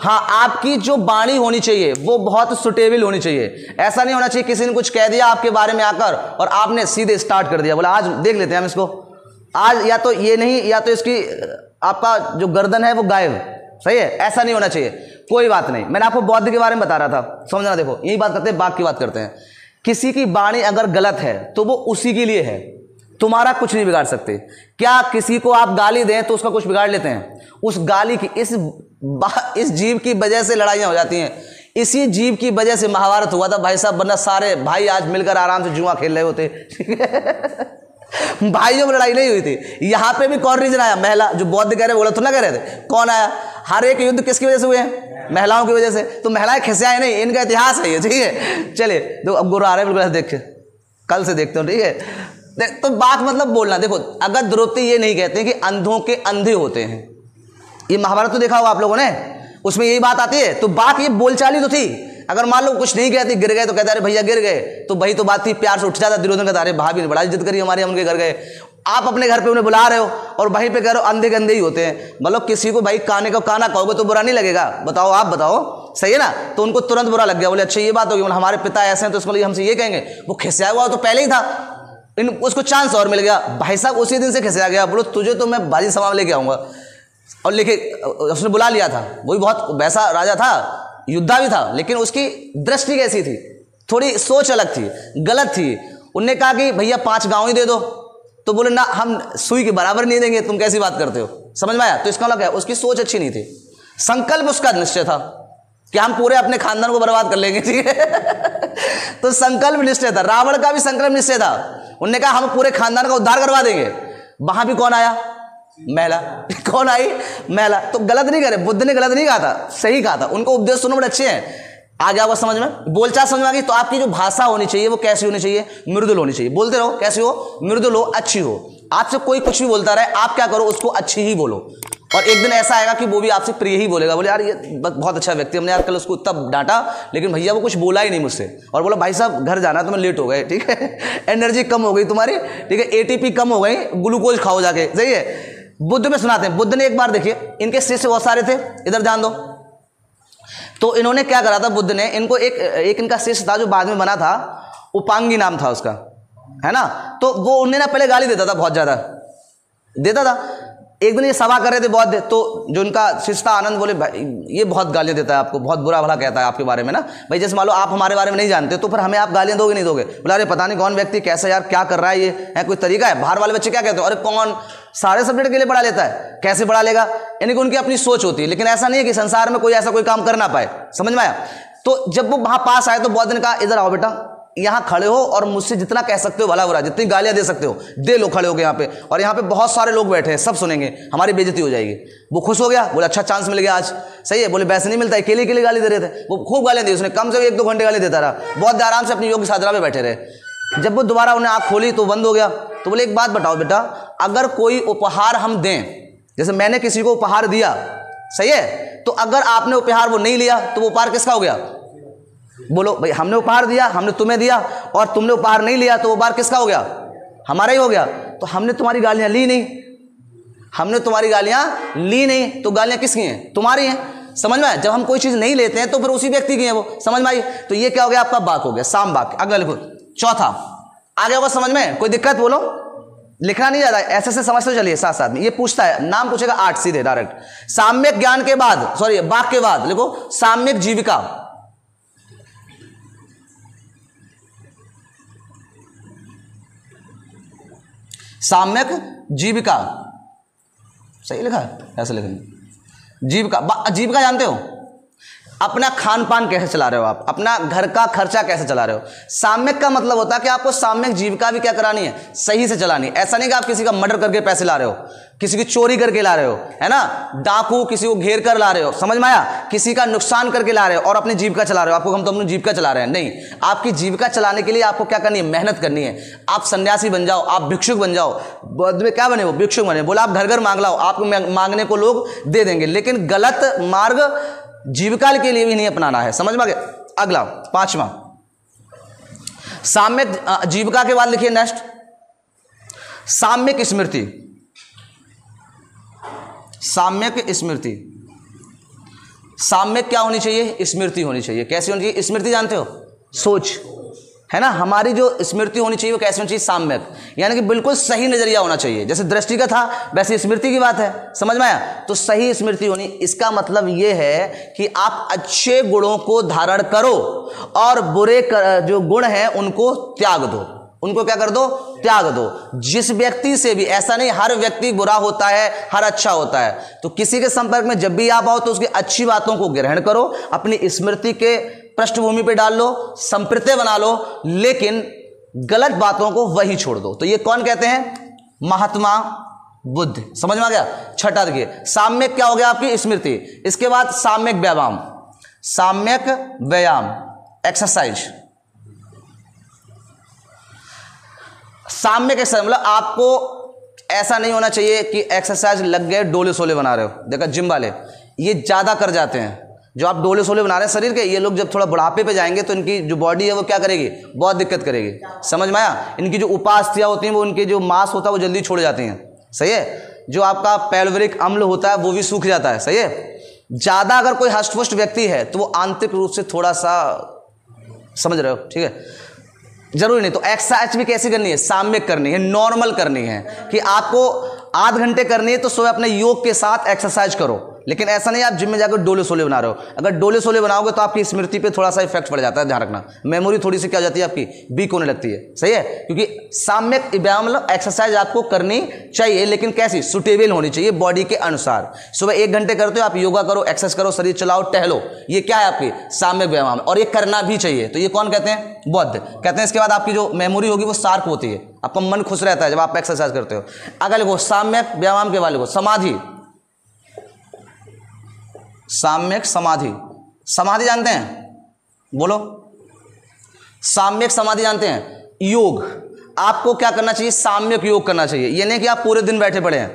हाँ आपकी जो वाणी होनी चाहिए वो बहुत सुटेबल होनी चाहिए। ऐसा नहीं होना चाहिए किसी ने कुछ कह दिया आपके बारे में आकर और आपने सीधे स्टार्ट कर दिया, बोला आज देख लेते हैं हम इसको, आज या तो ये नहीं, या तो इसकी आपका जो गर्दन है वो गायब। सही है, ऐसा नहीं होना चाहिए। कोई बात नहीं, मैंने आपको बौद्ध के बारे में बता रहा था, समझना। देखो यही बात करते हैं, वाक्य की बात करते हैं। किसी की वाणी अगर गलत है तो वो उसी के लिए है, तुम्हारा कुछ नहीं बिगाड़ सकते। क्या किसी को आप गाली दें तो उसका कुछ बिगाड़ लेते हैं? उस गाली की इस जीव की वजह से लड़ाइयां हो जाती हैं। इसी जीव की वजह से महाभारत हुआ था भाई साहब, वरना सारे भाई आज मिलकर आराम से जुआ खेल रहे होते। भाइयों में लड़ाई नहीं हुई थी। यहाँ पे भी कौन रीजन आया, महिला, जो बौद्ध कह रहे बोला तो ना कह रहे थे, कौन आया? हर एक युद्ध किसकी वजह से हुए हैं? महिलाओं की वजह से। तो महिलाएं खिसियाए नहीं, इनका इतिहास है ये। ठीक है, चलिए तो अब गुरु आ रहे बिल्कुल देख के, कल से देखते हो। ठीक है, तो बात मतलब बोलना। देखो अगर द्रौपदी ये नहीं कहते कि अंधों के अंधे होते हैं, ये महाभारत तो देखा होगा आप लोगों ने, उसमें यही बात आती है। तो बात ये बोलचाली तो थी। अगर मान लो कुछ नहीं कहती, गिर गए तो कहते अरे भैया गिर गए, तो वही तो बात थी, प्यार से उठ जाता। दुर्योधन कहता अरे भाभी ने बड़ा इज्जत करी हमारी, हम उनके घर गए। आप अपने घर पे उन्हें बुला रहे हो और वहीं पे कह रहे हो अंधे गंदे ही होते हैं। मतलब किसी को भाई काने को काना कहोगे तो बुरा नहीं लगेगा, बताओ आप बताओ, सही है ना? तो उनको तुरंत बुरा लग गया, बोले अच्छा ये बात होगी, मतलब हमारे पिता ऐसे हैं तो इसको हमसे ये कहेंगे। वो खिसिया हुआ तो पहले ही था, उसको चांस और मिल गया। भाई साहब उसी दिन से खिसिया गया, बोलो तुझे तो मैं बाजी सामान लेके आऊंगा, और लेके उसने बुला लिया था। वही बहुत वैसा राजा था, युद्धा भी था, लेकिन उसकी दृष्टि कैसी थी, थोड़ी सोच अलग थी, गलत थी। उनने कहा कि भैया 5 गांव ही दे दो, तो बोले ना हम सुई के बराबर नहीं देंगे, तुम कैसी बात करते हो। समझ में आया? तो इसका मतलब क्या है, उसकी सोच अच्छी नहीं थी। संकल्प उसका निश्चय था कि हम पूरे अपने खानदान को बर्बाद कर लेंगे। ठीक है तो संकल्प निश्चय था। रावण का भी संकल्प निश्चय था, उनने कहा हम पूरे खानदान का उद्धार करवा देंगे। वहां भी कौन आया? महिला। कौन आई? महिला। तो गलत नहीं करे, बुद्ध ने गलत नहीं कहा था, सही कहा था। उनको उपदेश सुनने बड़े अच्छे हैं। आ गया होगा समझ में, बोलचाल समझ में आ गई। तो आपकी जो भाषा होनी चाहिए वो कैसी होनी चाहिए? मृदुल होनी चाहिए। बोलते रहो, कैसी हो? मृदुल हो, अच्छी हो। आपसे कोई कुछ भी बोलता रहे, आप क्या करो, उसको अच्छी ही बोलो। और एक दिन ऐसा आएगा कि वो भी आपसे प्रिय ही बोलेगा, बोले यार ये बहुत अच्छा व्यक्ति, हमने यार कल उसको तब डांटा, लेकिन भैया वो कुछ बोला ही नहीं मुझसे, और बोला भाई साहब घर जाना, तुम्हें लेट हो गए। ठीक है, एनर्जी कम हो गई तुम्हारी, ठीक है, एटीपी कम हो गई, ग्लूकोज खाओ जाके। सही है। बुद्ध में सुनाते हैं, बुद्ध ने एक बार, देखिए इनके शिष्य बहुत सारे थे, इधर ध्यान दो। तो इन्होंने क्या करा था, बुद्ध ने इनको एक इनका शिष्य था जो बाद में बना था, उपांगी नाम था उसका, है ना। तो वो उन्हें ना पहले गाली देता था, बहुत ज्यादा देता था। एक दिन ये सभा कर रहे थे बौद्ध, तो जो उनका शिष्य था आनंद, बोले भाई ये बहुत गालियां देता है आपको, बहुत बुरा भला कहता है आपके बारे में ना। भाई जैसे मान लो आप हमारे बारे में नहीं जानते, तो फिर हमें आप गालियां दोगे नहीं दोगे? बोला अरे पता नहीं कौन व्यक्ति कैसा यार क्या कर रहा है, ये है कोई तरीका है? बाहर वाले बच्चे क्या कहते हो, अरे कौन सारे सब्जेक्ट के लिए पढ़ा लेता है, कैसे पढ़ा लेगा? यानी कि उनकी अपनी सोच होती है, लेकिन ऐसा नहीं है कि संसार में कोई ऐसा कोई काम कर ना पाए। समझ में आया? तो जब वो वहां पास आए तो बौद्ध ने कहा इधर आओ बेटा, यहाँ खड़े हो और मुझसे जितना कह सकते हो भला बुरा, जितनी गालियां दे सकते हो दे लो, खड़े हो गए यहाँ पे, और यहाँ पे बहुत सारे लोग बैठे हैं, सब सुनेंगे, हमारी बेइज्जती हो जाएगी। वो खुश हो गया, बोले अच्छा चांस मिल गया आज। सही है, बोले वैसे नहीं मिलता, अकेले अकेले गाली दे रहे थे, वो खूब गालियां दी उसने, कम से कम 1-2 घंटे गाली देता रहा। बहुत आराम से अपनी योग साधना में बैठे रहे। जब वो दोबारा उन्हें आँख खोली तो बंद हो गया। तो बोले एक बात बताओ बेटा, अगर कोई उपहार हम दें, जैसे मैंने किसी को उपहार दिया, सही है, तो अगर आपने उपहार वो नहीं लिया तो वो उपहार किसका हो गया? बोलो भाई, हमने उपहार दिया, हमने तुम्हें दिया, और तुमने उपहार नहीं लिया तो उपहार किसका हो गया? हमारा ही हो गया। तो हमने तुम्हारी गालियां ली नहीं, हमने तुम्हारी गालियां ली नहीं, तो गालियां किसकी हैं? तुम्हारी हैं। समझ में आया? जब हम कोई चीज नहीं लेते हैं तो फिर उसी व्यक्ति की है वो। समझ में आई? तो ये क्या हो गया आपका? वाक हो गया, साम वाक। अगला लिखो, चौथा आगे होगा समझ में? कोई दिक्कत बोलो, लिखना नहीं ज्यादा, ऐसे से समझते चलिए साथ साथ में। ये पूछता है, नाम पूछेगा 8 सीधे डायरेक्ट। साम्यक ज्ञान के बाद, सॉरी वाक्य के बाद लिखो साम्यक जीविका। साम्यक जीविका सही लिखा है, ऐसे लिखेंगे जीविका। जीविका जानते हो, अपना खान पान कैसे चला रहे हो आप, अपना घर का खर्चा कैसे चला रहे हो। साम्यक का मतलब होता है कि आपको साम्यक जीविका भी क्या करानी है, सही से चलानी है। ऐसा नहीं कि आप किसी का मर्डर करके पैसे ला रहे हो, किसी की चोरी करके ला रहे हो, है ना, डाकू किसी को घेर कर ला रहे हो, समझ में आया, किसी का नुकसान करके ला रहे हो और अपनी जीविका चला रहे हो। आपको हम तो अपनी जीविका चला रहे हैं, नहीं, आपकी जीविका चलाने के लिए आपको क्या करनी है, मेहनत करनी है। आप सन्यासी बन जाओ, आप भिक्षुक बन जाओ, बौद्ध में क्या बने वो, भिक्षुक बने। बोला आप घर घर मांग लाओ, आपको मांगने को लोग दे देंगे, लेकिन गलत मार्ग जीविका के लिए भी नहीं अपनाना है, समझ में आ गया। अगला 5वां, साम्यक जीविका के बाद लिखिए नेक्स्ट साम्यक स्मृति। साम्यक स्मृति, साम्यक क्या होनी चाहिए, स्मृति होनी चाहिए। कैसी होनी चाहिए स्मृति, जानते हो, सोच, है ना। हमारी जो स्मृति होनी चाहिए वो कैसे होनी चाहिए, साम्यक, यानी कि बिल्कुल सही नजरिया होना चाहिए। जैसे दृष्टि का था वैसे स्मृति की बात है, समझ में आया। तो सही स्मृति होनी, इसका मतलब ये है कि आप अच्छे गुणों को धारण करो और बुरे जो गुण हैं उनको त्याग दो। उनको क्या कर दो, त्याग दो। जिस व्यक्ति से भी, ऐसा नहीं हर व्यक्ति बुरा होता है, हर अच्छा होता है, तो किसी के संपर्क में जब भी आप आओ तो उसकी अच्छी बातों को ग्रहण करो, अपनी स्मृति के पृष्ठभूमि पे डाल लो, संप्रत्यय बना लो, लेकिन गलत बातों को वही छोड़ दो। तो ये कौन कहते हैं, महात्मा बुद्ध, समझ में आ गया। छठा देखिए, साम्यक क्या हो गया, आपकी स्मृति। इसके बाद साम्यक व्यायाम, साम्यक व्यायाम एक्सरसाइज। साम्यक एक्सरसाइज मतलब आपको ऐसा नहीं होना चाहिए कि एक्सरसाइज लग गए डोले सोले बना रहे हो। देखा जिम वाले ये ज्यादा कर जाते हैं, जो आप डोले सोले बना रहे हैं शरीर के, ये लोग जब थोड़ा बुढ़ापे पे जाएंगे तो इनकी जो बॉडी है वो क्या करेगी, बहुत दिक्कत करेगी, समझ में आया। इनकी जो उपास्थियां होती हैं वो, उनके जो मांस होता है वो जल्दी छोड़ जाती हैं, सही है। जो आपका पेल्विक अम्ल होता है वो भी सूख जाता है, सही है। ज्यादा अगर कोई हष्टपुष्ट व्यक्ति है तो वो आंतरिक रूप से थोड़ा सा, समझ रहे हो, ठीक है, जरूरी नहीं। तो एक्सरसाइज भी कैसी करनी है, साम्यक करनी है, नॉर्मल करनी है, कि आपको आध घंटे करनी है तो सुबह अपने योग के साथ एक्सरसाइज करो, लेकिन ऐसा नहीं आप जिम में जाकर डोले सोले बना रहे हो। अगर डोले सोले बनाओगे तो आपकी स्मृति पे थोड़ा सा इफेक्ट पड़ जाता है, ध्यान रखना। मेमोरी थोड़ी सी क्या हो जाती है आपकी, वीक होने लगती है, सही है। क्योंकि साम्यक व्यायाम मतलब एक्सरसाइज आपको करनी चाहिए, लेकिन कैसी, सुटेबल होनी चाहिए बॉडी के अनुसार। सुबह 1 घंटे करते हो आप, योगा करो, एक्सरसाइज करो, शरीर चलाओ, टहलो, ये क्या है आपकी साम्यक व्यायाम, और ये करना भी चाहिए। तो ये कौन कहते हैं, बौद्ध कहते हैं। इसके बाद आपकी जो मेमोरी होगी वो शार्प होती है, आपका मन खुश रहता है जब आप एक्सरसाइज करते हो। अगर लिखो साम्यक व्यायाम के बाद लिखो समाधि, साम्यक समाधि। समाधि जानते हैं, बोलो, साम्यक समाधि जानते हैं। योग, आपको क्या करना चाहिए, साम्यक योग करना चाहिए। ये नहीं कि आप पूरे दिन बैठे पड़े हैं,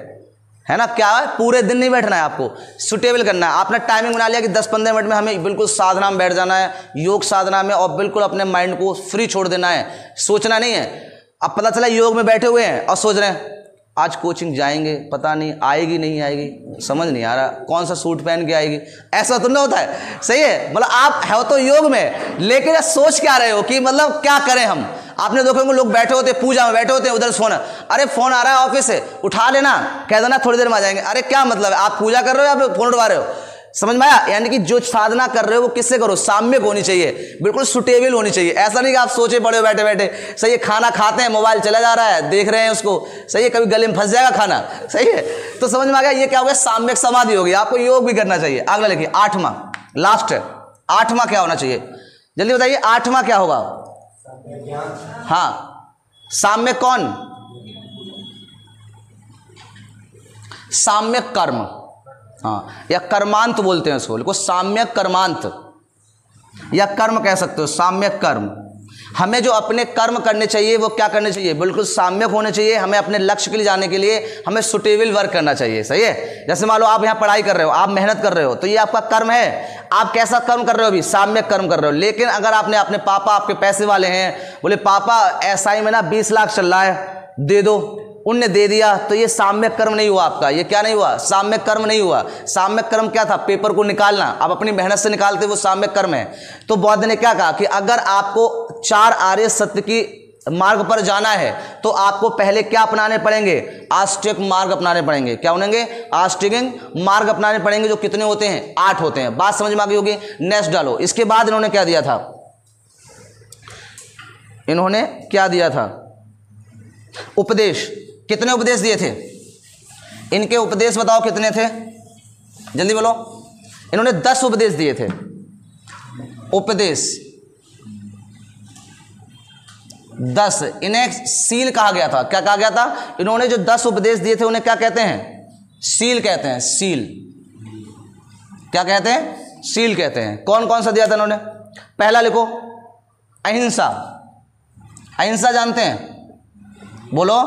है ना, क्या है, पूरे दिन नहीं बैठना है, आपको सुटेबल करना है। आपने टाइमिंग बना लिया कि 10-15 मिनट में हमें बिल्कुल साधना में बैठ जाना है, योग साधना में, और बिल्कुल अपने माइंड को फ्री छोड़ देना है, सोचना नहीं है। अब पता चला योग में बैठे हुए हैं और सोच रहे हैं आज कोचिंग जाएंगे, पता नहीं आएगी नहीं आएगी, समझ नहीं आ रहा कौन सा सूट पहन के आएगी, ऐसा तो नहीं होता है, सही है। मतलब आप हो तो योग में, लेकिन सोच क्या रहे हो कि मतलब क्या करें हम। आपने देखोगे लोग बैठे होते पूजा में बैठे होते हैं, उधर फोन, अरे फोन आ रहा है ऑफिस से, उठा लेना, कह देना थोड़ी देर में आ जाएंगे। अरे क्या मतलब है, आप पूजा कर रहे हो या फोन उठवा रहे हो, समझ में आया। यानी कि जो साधना कर रहे हो वो किससे करो, साम्यक होनी चाहिए, बिल्कुल सुटेबल होनी चाहिए। ऐसा नहीं कि आप सोचे पड़े हो बैठे बैठे, सही है, खाना खाते हैं मोबाइल चला जा रहा है, देख रहे हैं उसको, सही है, कभी गले में फंस जाएगा खाना, सही है। तो समझ में आ गया, ये क्या हो गया, साम्यक समाधि हो गई। आपको योग भी करना चाहिए। अगला लिखिए 8वां, लास्ट है, 8वां क्या होना चाहिए, जल्दी बताइए, 8वां क्या होगा। हाँ, साम्यक कौन, साम्यक कर्म, हाँ, या कर्मांत बोलते हैं उसको, साम्यक कर्मांत या कर्म कह सकते हो, साम्यक कर्म। हमें जो अपने कर्म करने चाहिए वो क्या करने चाहिए, बिल्कुल साम्यक होने चाहिए। हमें अपने लक्ष्य के लिए जाने के लिए हमें सुटेबल वर्क करना चाहिए, सही है। जैसे मान लो आप यहाँ पढ़ाई कर रहे हो, आप मेहनत कर रहे हो, तो ये आपका कर्म है। आप कैसा कर्म कर रहे हो, अभी साम्यक कर्म कर रहे हो। लेकिन अगर आपने अपने पापा, आपके पैसे वाले हैं, बोले पापा एसआई में ना 20 लाख चल रहा है, दे दो, उनने दे दिया, तो ये साम्यक कर्म नहीं हुआ आपका। ये क्या नहीं हुआ, साम्यक कर्म नहीं हुआ। साम्यक कर्म क्या था, पेपर को निकालना, आप अपनी मेहनत से निकालते, वो साम्यक कर्म है। तो बौद्ध ने क्या कहा कि अगर आपको 4 आर्य सत्य की मार्ग पर जाना है तो आपको पहले क्या अपनाने पड़ेंगे? आष्टेयक मार्ग अपनाने पड़ेंगे। क्या बनेंगे? आष्टेयक मार्ग अपनाने पड़ेंगे, जो कितने होते हैं? 8 होते हैं। बात समझ में आ गई होगी। नेक्स्ट डालो। इसके बाद इन्होंने क्या दिया था? इन्होंने क्या दिया था? उपदेश। कितने उपदेश दिए थे? इनके उपदेश बताओ कितने थे? जल्दी बोलो। इन्होंने 10 उपदेश दिए थे। उपदेश 10। इन्हें सील कहा गया था। क्या कहा गया था? इन्होंने जो 10 उपदेश दिए थे उन्हें क्या कहते हैं? सील कहते हैं। सील। क्या कहते हैं? सील कहते हैं। कौन कौन सा दिया था इन्होंने? पहला लिखो, अहिंसा। अहिंसा जानते हैं? बोलो।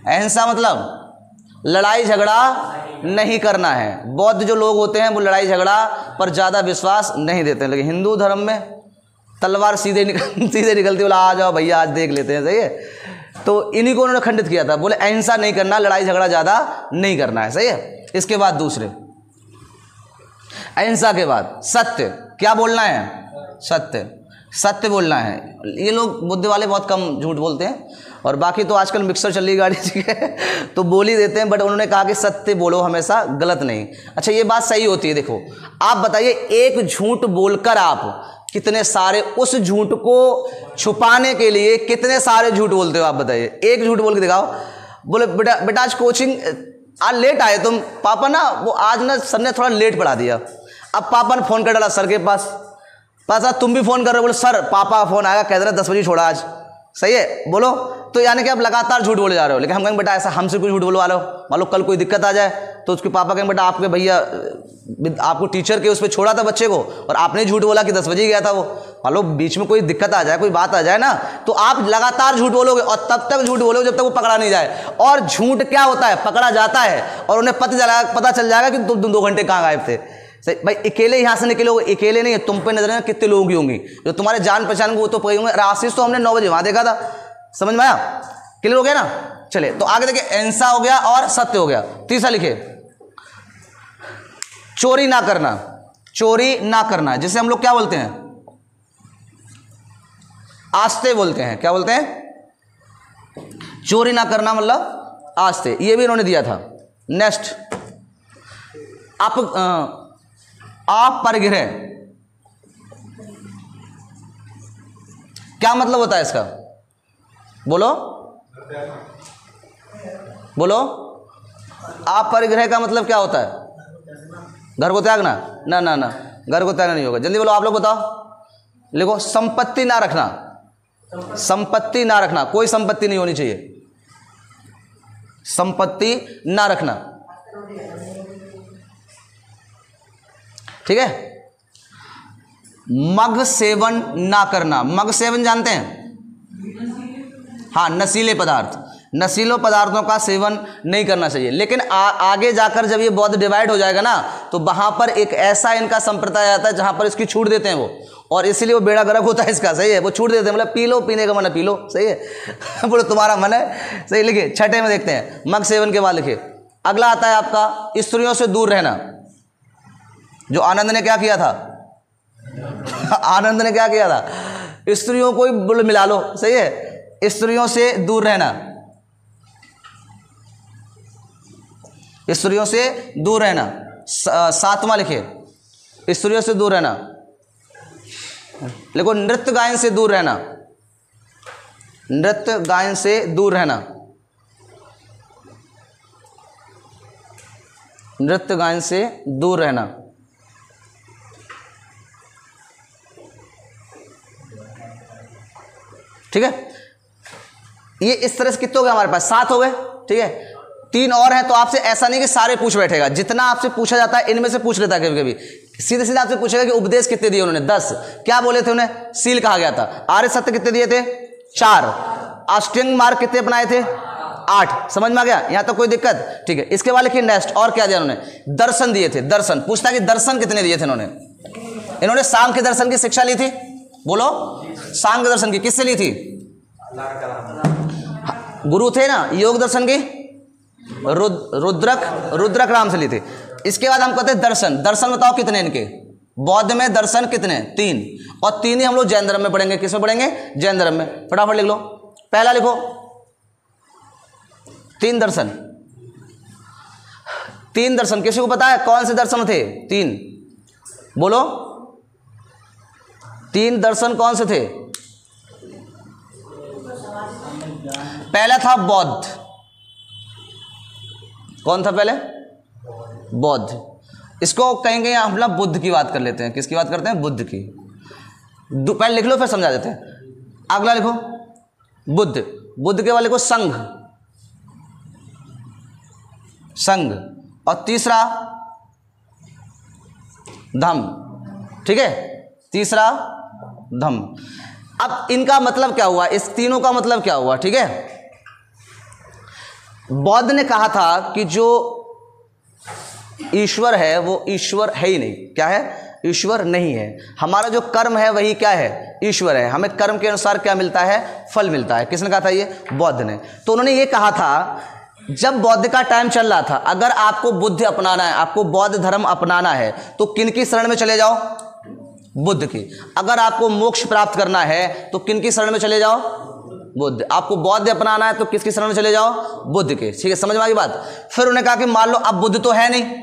अहिंसा मतलब लड़ाई झगड़ा नहीं करना है। बौद्ध जो लोग होते हैं वो लड़ाई झगड़ा पर ज़्यादा विश्वास नहीं देते हैं, लेकिन हिंदू धर्म में तलवार सीधे निकलती, बोला आ जाओ भैया आज देख लेते हैं। सही है। तो इन्हीं को उन्होंने खंडित किया था। बोले अहिंसा नहीं करना, लड़ाई झगड़ा ज़्यादा नहीं करना है। सही है। इसके बाद दूसरे, अहिंसा के बाद सत्य। क्या बोलना है? सत्य। सत्य बोलना है। ये लोग बुद्धि वाले बहुत कम झूठ बोलते हैं, और बाकी तो आजकल मिक्सर चल रही गाड़ी, ठीक है, तो बोल ही देते हैं। बट उन्होंने कहा कि सत्य बोलो हमेशा, गलत नहीं। अच्छा, ये बात सही होती है। देखो आप बताइए, एक झूठ बोलकर आप कितने सारे, उस झूठ को छुपाने के लिए कितने सारे झूठ बोलते हो? आप बताइए, एक झूठ बोल के दिखाओ। बोले बेटा आज कोचिंग आज लेट आए तुम। पापा ना वो आज ना सर ने थोड़ा लेट पढ़ा दिया। अब पापा ने फ़ोन कर डाला सर के पास। पापा तुम भी फ़ोन कर रहे हो? बोले सर पापा का फ़ोन आएगा, कह रहे 10 बजे छोड़ा आज। सही है। बोलो। तो यानी कि आप लगातार झूठ बोले जा रहे हो। लेकिन हम कहेंगे बेटा ऐसा हमसे कुछ झूठ बोलवा लो, मान लो कल कोई दिक्कत आ जाए तो उसके पापा कहेंगे बेटा आपके भैया आपको टीचर के उस पर छोड़ा था बच्चे को, और आपने झूठ बोला कि 10 बजे गया था वो। मान लो बीच में कोई दिक्कत आ जाए, कोई बात आ जाए ना, तो आप लगातार झूठ बोलोगे, और तब तक झूठ बोलोगे जब तक वो पकड़ा नहीं जाए। और झूठ क्या होता है? पकड़ा जाता है और उन्हें पता चल जाएगा कि तुम 2 घंटे कहाँ गायब थे। सही भाई। अकेले यहाँ से निकले हो, अकेले नहीं है, तुम पे नजर कितने लोग ही होंगे जो तुम्हारे जान पहचान, वो तो पड़े होंगे। आशीष तो हमने 9 बजे वहाँ देखा था। समझ में आया? क्लियर हो गया ना? चले तो आगे देखिए, अहिंसा हो गया और सत्य हो गया। तीसरा लिखे, चोरी ना करना। चोरी ना करना जिसे हम लोग क्या बोलते हैं? आस्ते बोलते हैं। क्या बोलते हैं? चोरी ना करना मतलब आस्ते। ये भी इन्होंने दिया था। नेक्स्ट, अपरिग्रह। क्या मतलब होता है इसका? बोलो बोलो। अपरिग्रह का मतलब क्या होता है? घर को त्यागना? ना ना ना, घर को त्यागना नहीं होगा। जल्दी बोलो, आप लोग बताओ। लिखो, संपत्ति ना रखना। संपत्ति ना रखना, कोई संपत्ति नहीं होनी चाहिए। संपत्ति ना रखना। ठीक है। मग सेवन ना करना। मग सेवन जानते हैं? हाँ, नशीले पदार्थ। नशीले पदार्थों का सेवन नहीं करना चाहिए। लेकिन आगे जाकर जब ये बौद्ध डिवाइड हो जाएगा ना, तो वहां पर एक ऐसा इनका संप्रदाय आता है जहां पर इसकी छूट देते हैं वो, और इसीलिए वो बेड़ा गर्क होता है इसका। सही है। वो छूट देते हैं, मतलब पी लो, पीने का मन है पी लो। सही है। बोलो तुम्हारा मन है। सही। लिखिए, छठे में देखते हैं, मग सेवन के बाद लिखिए। अगला आता है आपका स्त्रियों से दूर रहना। जो आनंद ने क्या किया था? आनंद ने क्या किया था? स्त्रियों को ही मिला लो। सही है। स्त्रियों से दूर रहना। स्त्रियों से दूर रहना। 7वां लिखिए, स्त्रियों से दूर रहना। देखो, नृत्य गायन से दूर रहना। नृत्य गायन से दूर रहना। नृत्य गायन से दूर रहना। ठीक है। ये इस तरह से कितने हो गए हमारे पास? 7 हो गए। ठीक है। 3 और हैं, तो आपसे ऐसा नहीं कि सारे पूछ बैठेगा। जितना आपसे पूछा जाता है इनमें से पूछ लेता है कभी कभी। सीधे सीधे आपसे पूछेगा कि उपदेश कितने दिए उन्होंने? 10। क्या बोले थे उन्हें? सील कहा गया था। आर्य सत्य कितने दिए थे? 4। अष्टांग मार्ग कितने अपनाए थे? 8। समझ में आ गया? यहां तक कोई दिक्कत? ठीक है। इसके बाद लिखिए नेक्स्ट, और क्या दिया उन्होंने? दर्शन दिए थे। दर्शन पूछता कि दर्शन कितने दिए थे इन्होंने? इन्होंने सांख्य दर्शन की शिक्षा ली थी। बोलो, सांख्य दर्शन की किससे ली थी? गुरु थे ना योग दर्शन की, रुद्रक राम से ली थी। इसके बाद हम कहते हैं दर्शन। दर्शन बताओ कितने इनके? बौद्ध में दर्शन कितने? 3, और 3 ही हम लोग जैन धर्म में पढ़ेंगे। किस में पढ़ेंगे? जैन धर्म में। फटाफट लिख लो, पहला लिखो 3 दर्शन। 3 दर्शन किसी को पता है कौन से दर्शन थे? 3 बोलो, 3 दर्शन कौन से थे? पहला था बौद्ध। कौन था पहले? बौद्ध। इसको कहेंगे हम लोग बुद्ध की बात कर लेते हैं। किसकी बात करते हैं? बुद्ध की। पहले लिख लो फिर समझा देते हैं। अगला लिखो बुद्ध। बुद्ध के बाद लिखो संघ, संघ। और तीसरा धम्म। ठीक है, तीसरा धम्म। अब इनका मतलब क्या हुआ? इस तीनों का मतलब क्या हुआ? ठीक है, बौद्ध ने कहा था कि जो ईश्वर है वो ईश्वर है ही नहीं। क्या है? ईश्वर नहीं है। हमारा जो कर्म है वही क्या है? ईश्वर है। हमें कर्म के अनुसार क्या मिलता है? फल मिलता है। किसने कहा था ये? बौद्ध ने। तो उन्होंने ये कहा था, जब बौद्ध का टाइम चल रहा था, अगर आपको बुद्ध अपनाना है, आपको बौद्ध धर्म अपनाना है, तो किन की शरण में चले जाओ? बुद्ध की। अगर आपको मोक्ष प्राप्त करना है तो किन की शरण में चले जाओ? बुद्ध। आपको बौद्ध अपनाना है तो किसकी शरण में चले जाओ? बुद्ध के। ठीक है, समझ में आ गई बात? फिर उन्होंने कहा कि मान लो अब बुद्ध तो है नहीं,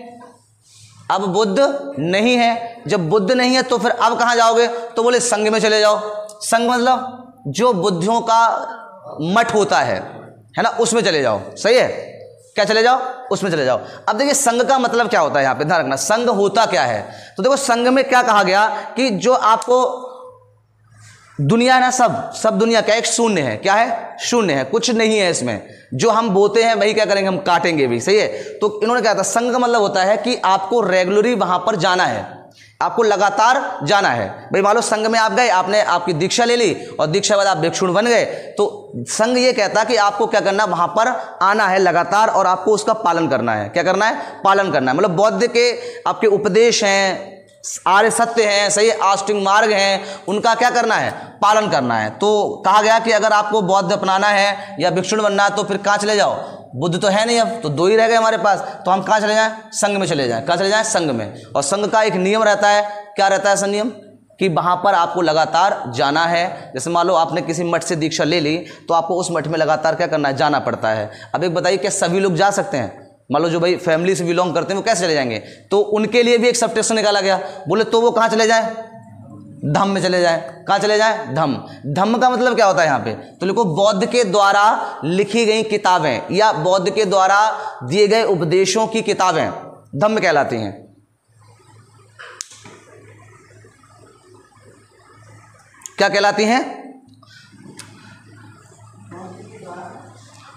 अब बुद्ध नहीं है। जब बुद्ध नहीं है तो फिर अब कहां जाओगे? तो बोले संघ में चले जाओ। संघ मतलब जो बुद्धियों का मठ होता है ना, उसमें चले जाओ। सही है, क्या चले जाओ? उसमें चले जाओ। अब देखिए संघ का मतलब क्या होता है, यहां पे ध्यान रखना। संघ होता क्या है? तो देखो संघ में क्या कहा गया कि जो आपको दुनिया है ना, सब दुनिया क्या? एक शून्य है। क्या है? शून्य है, कुछ नहीं है इसमें। जो हम बोते हैं वही क्या करेंगे? हम काटेंगे भी। सही है। तो इन्होंने क्या था, संघ का मतलब होता है कि आपको रेगुलरली वहां पर जाना है, आपको लगातार जाना है। भाई मान लो संघ में आप गए, आपने आपकी दीक्षा ले ली और दीक्षा बाद आप भिक्षुण बन गए, तो संघ ये कहता कि आपको क्या करना, वहां पर आना है लगातार और आपको उसका पालन करना है। क्या करना है? पालन करना है। मतलब बौद्ध के आपके उपदेश हैं, आर्य सत्य हैं, सही आष्टिंग मार्ग हैं, उनका क्या करना है? पालन करना है। तो कहा गया कि अगर आपको बौद्ध अपनाना है या भिक्षुण बनना है तो फिर कहाँ चले जाओ? बुद्ध तो है नहीं, अब तो 2 ही रह गए हमारे पास, तो हम कहाँ चले जाएं? संघ में चले जाएं। कहाँ चले जाएं? संघ में। और संघ का एक नियम रहता है। क्या रहता है ऐसा नियम? कि वहाँ पर आपको लगातार जाना है। जैसे मान लो आपने किसी मठ से दीक्षा ले ली तो आपको उस मठ में लगातार क्या करना है? जाना पड़ता है। अब एक बताइए, क्या सभी लोग जा सकते हैं? मान लो जो भाई फैमिली से बिलोंग करते हैं वो कैसे चले जाएंगे? तो उनके लिए भी एक सबस्टेशन निकाला गया। बोले तो वो कहाँ चले जाएं? धम्म में चले जाएं। कहाँ चले जाएं? धम्म। धम्म का मतलब क्या होता है यहाँ पे? तो लिखो बौद्ध के द्वारा लिखी गई किताबें या बौद्ध के द्वारा दिए गए उपदेशों की किताबें धम्म कहलाती हैं। क्या कहलाती हैं?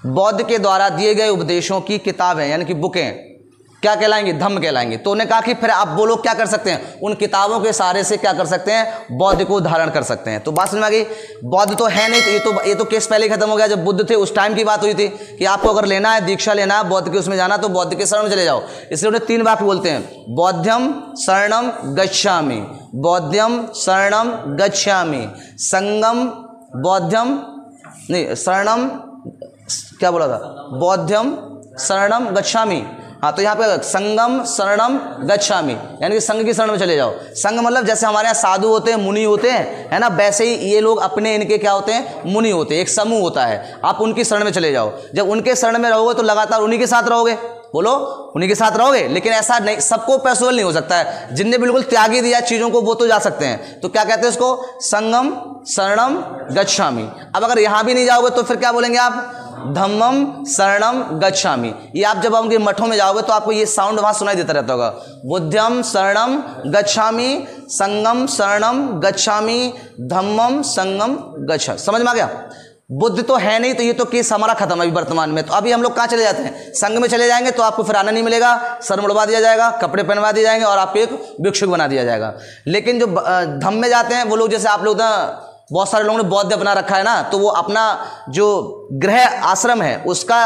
बौद्ध के द्वारा दिए गए उपदेशों की किताबें यानी कि बुकें क्या कहलाएंगी? धम्म कहलाएंगी। तो उन्होंने कहा कि फिर आप वो लोग क्या कर सकते हैं? उन किताबों के सहारे से क्या कर सकते हैं? बौद्ध को धारण कर सकते हैं। तो बात समझ में आ गई? बौद्ध तो है नहीं, तो ये तो केस पहले ही खत्म हो गया। जब बुद्ध थे उस टाइम की बात हुई थी कि आपको अगर लेना है, दीक्षा लेना है, बौद्ध के उसमें जाना, तो बौद्ध के शरण में चले जाओ। इसलिए उन्हें 3 वाक्य बोलते हैं, बौद्धम शरणम गच्छामि, बौद्धम शरणम गच्छामि, संगम बौद्धम नहीं शरणम, क्या बोला था? बौद्धम शरणम गच्छामि। हाँ, तो यहाँ पे संगम शरणम गच्छामि यानी कि संघ की शरण में चले जाओ। संघ मतलब जैसे हमारे यहाँ साधु होते हैं, मुनि होते हैं, है ना, वैसे ही ये लोग अपने इनके क्या होते हैं? मुनि होते हैं। एक समूह होता है, आप उनकी शरण में चले जाओ। जब उनके शरण में रहोगे तो लगातार उन्हीं के साथ रहोगे। बोलो, उन्हीं के साथ रहोगे। लेकिन ऐसा नहीं, सबको पॉसिबल नहीं हो सकता है। जिनने बिल्कुल त्यागी दिया चीज़ों को वो तो जा सकते हैं। तो क्या कहते हैं इसको? संगम शरणम गच्छामि। अब अगर यहाँ भी नहीं जाओगे तो फिर क्या बोलेंगे आप? धम्मम शरणम गच्छामि। ये आप जब उनके मठों में जाओगे तो आपको ये साउंड वहाँ सुनाई देता रहता होगा, बुद्धम शरणम गच्छामि, संगम शरणम गच्छामि, धम्मम संगम गच्छामि। समझ में आ गया? बुद्ध तो है नहीं, तो ये तो केस हमारा खत्म है अभी वर्तमान में। तो अभी हम लोग कहाँ चले जाते हैं? संघ में चले जाएंगे तो आपको फिर आना नहीं मिलेगा, सर मुड़वा दिया जाएगा, कपड़े पहनवा दिए जाएंगे और आपको एक भिक्षुक बना दिया जाएगा। लेकिन जो धम्म में जाते हैं वो लोग, जैसे आप लोग ना, बहुत सारे लोगों ने बौद्ध अपना रखा है ना, तो वो अपना जो गृह आश्रम है उसका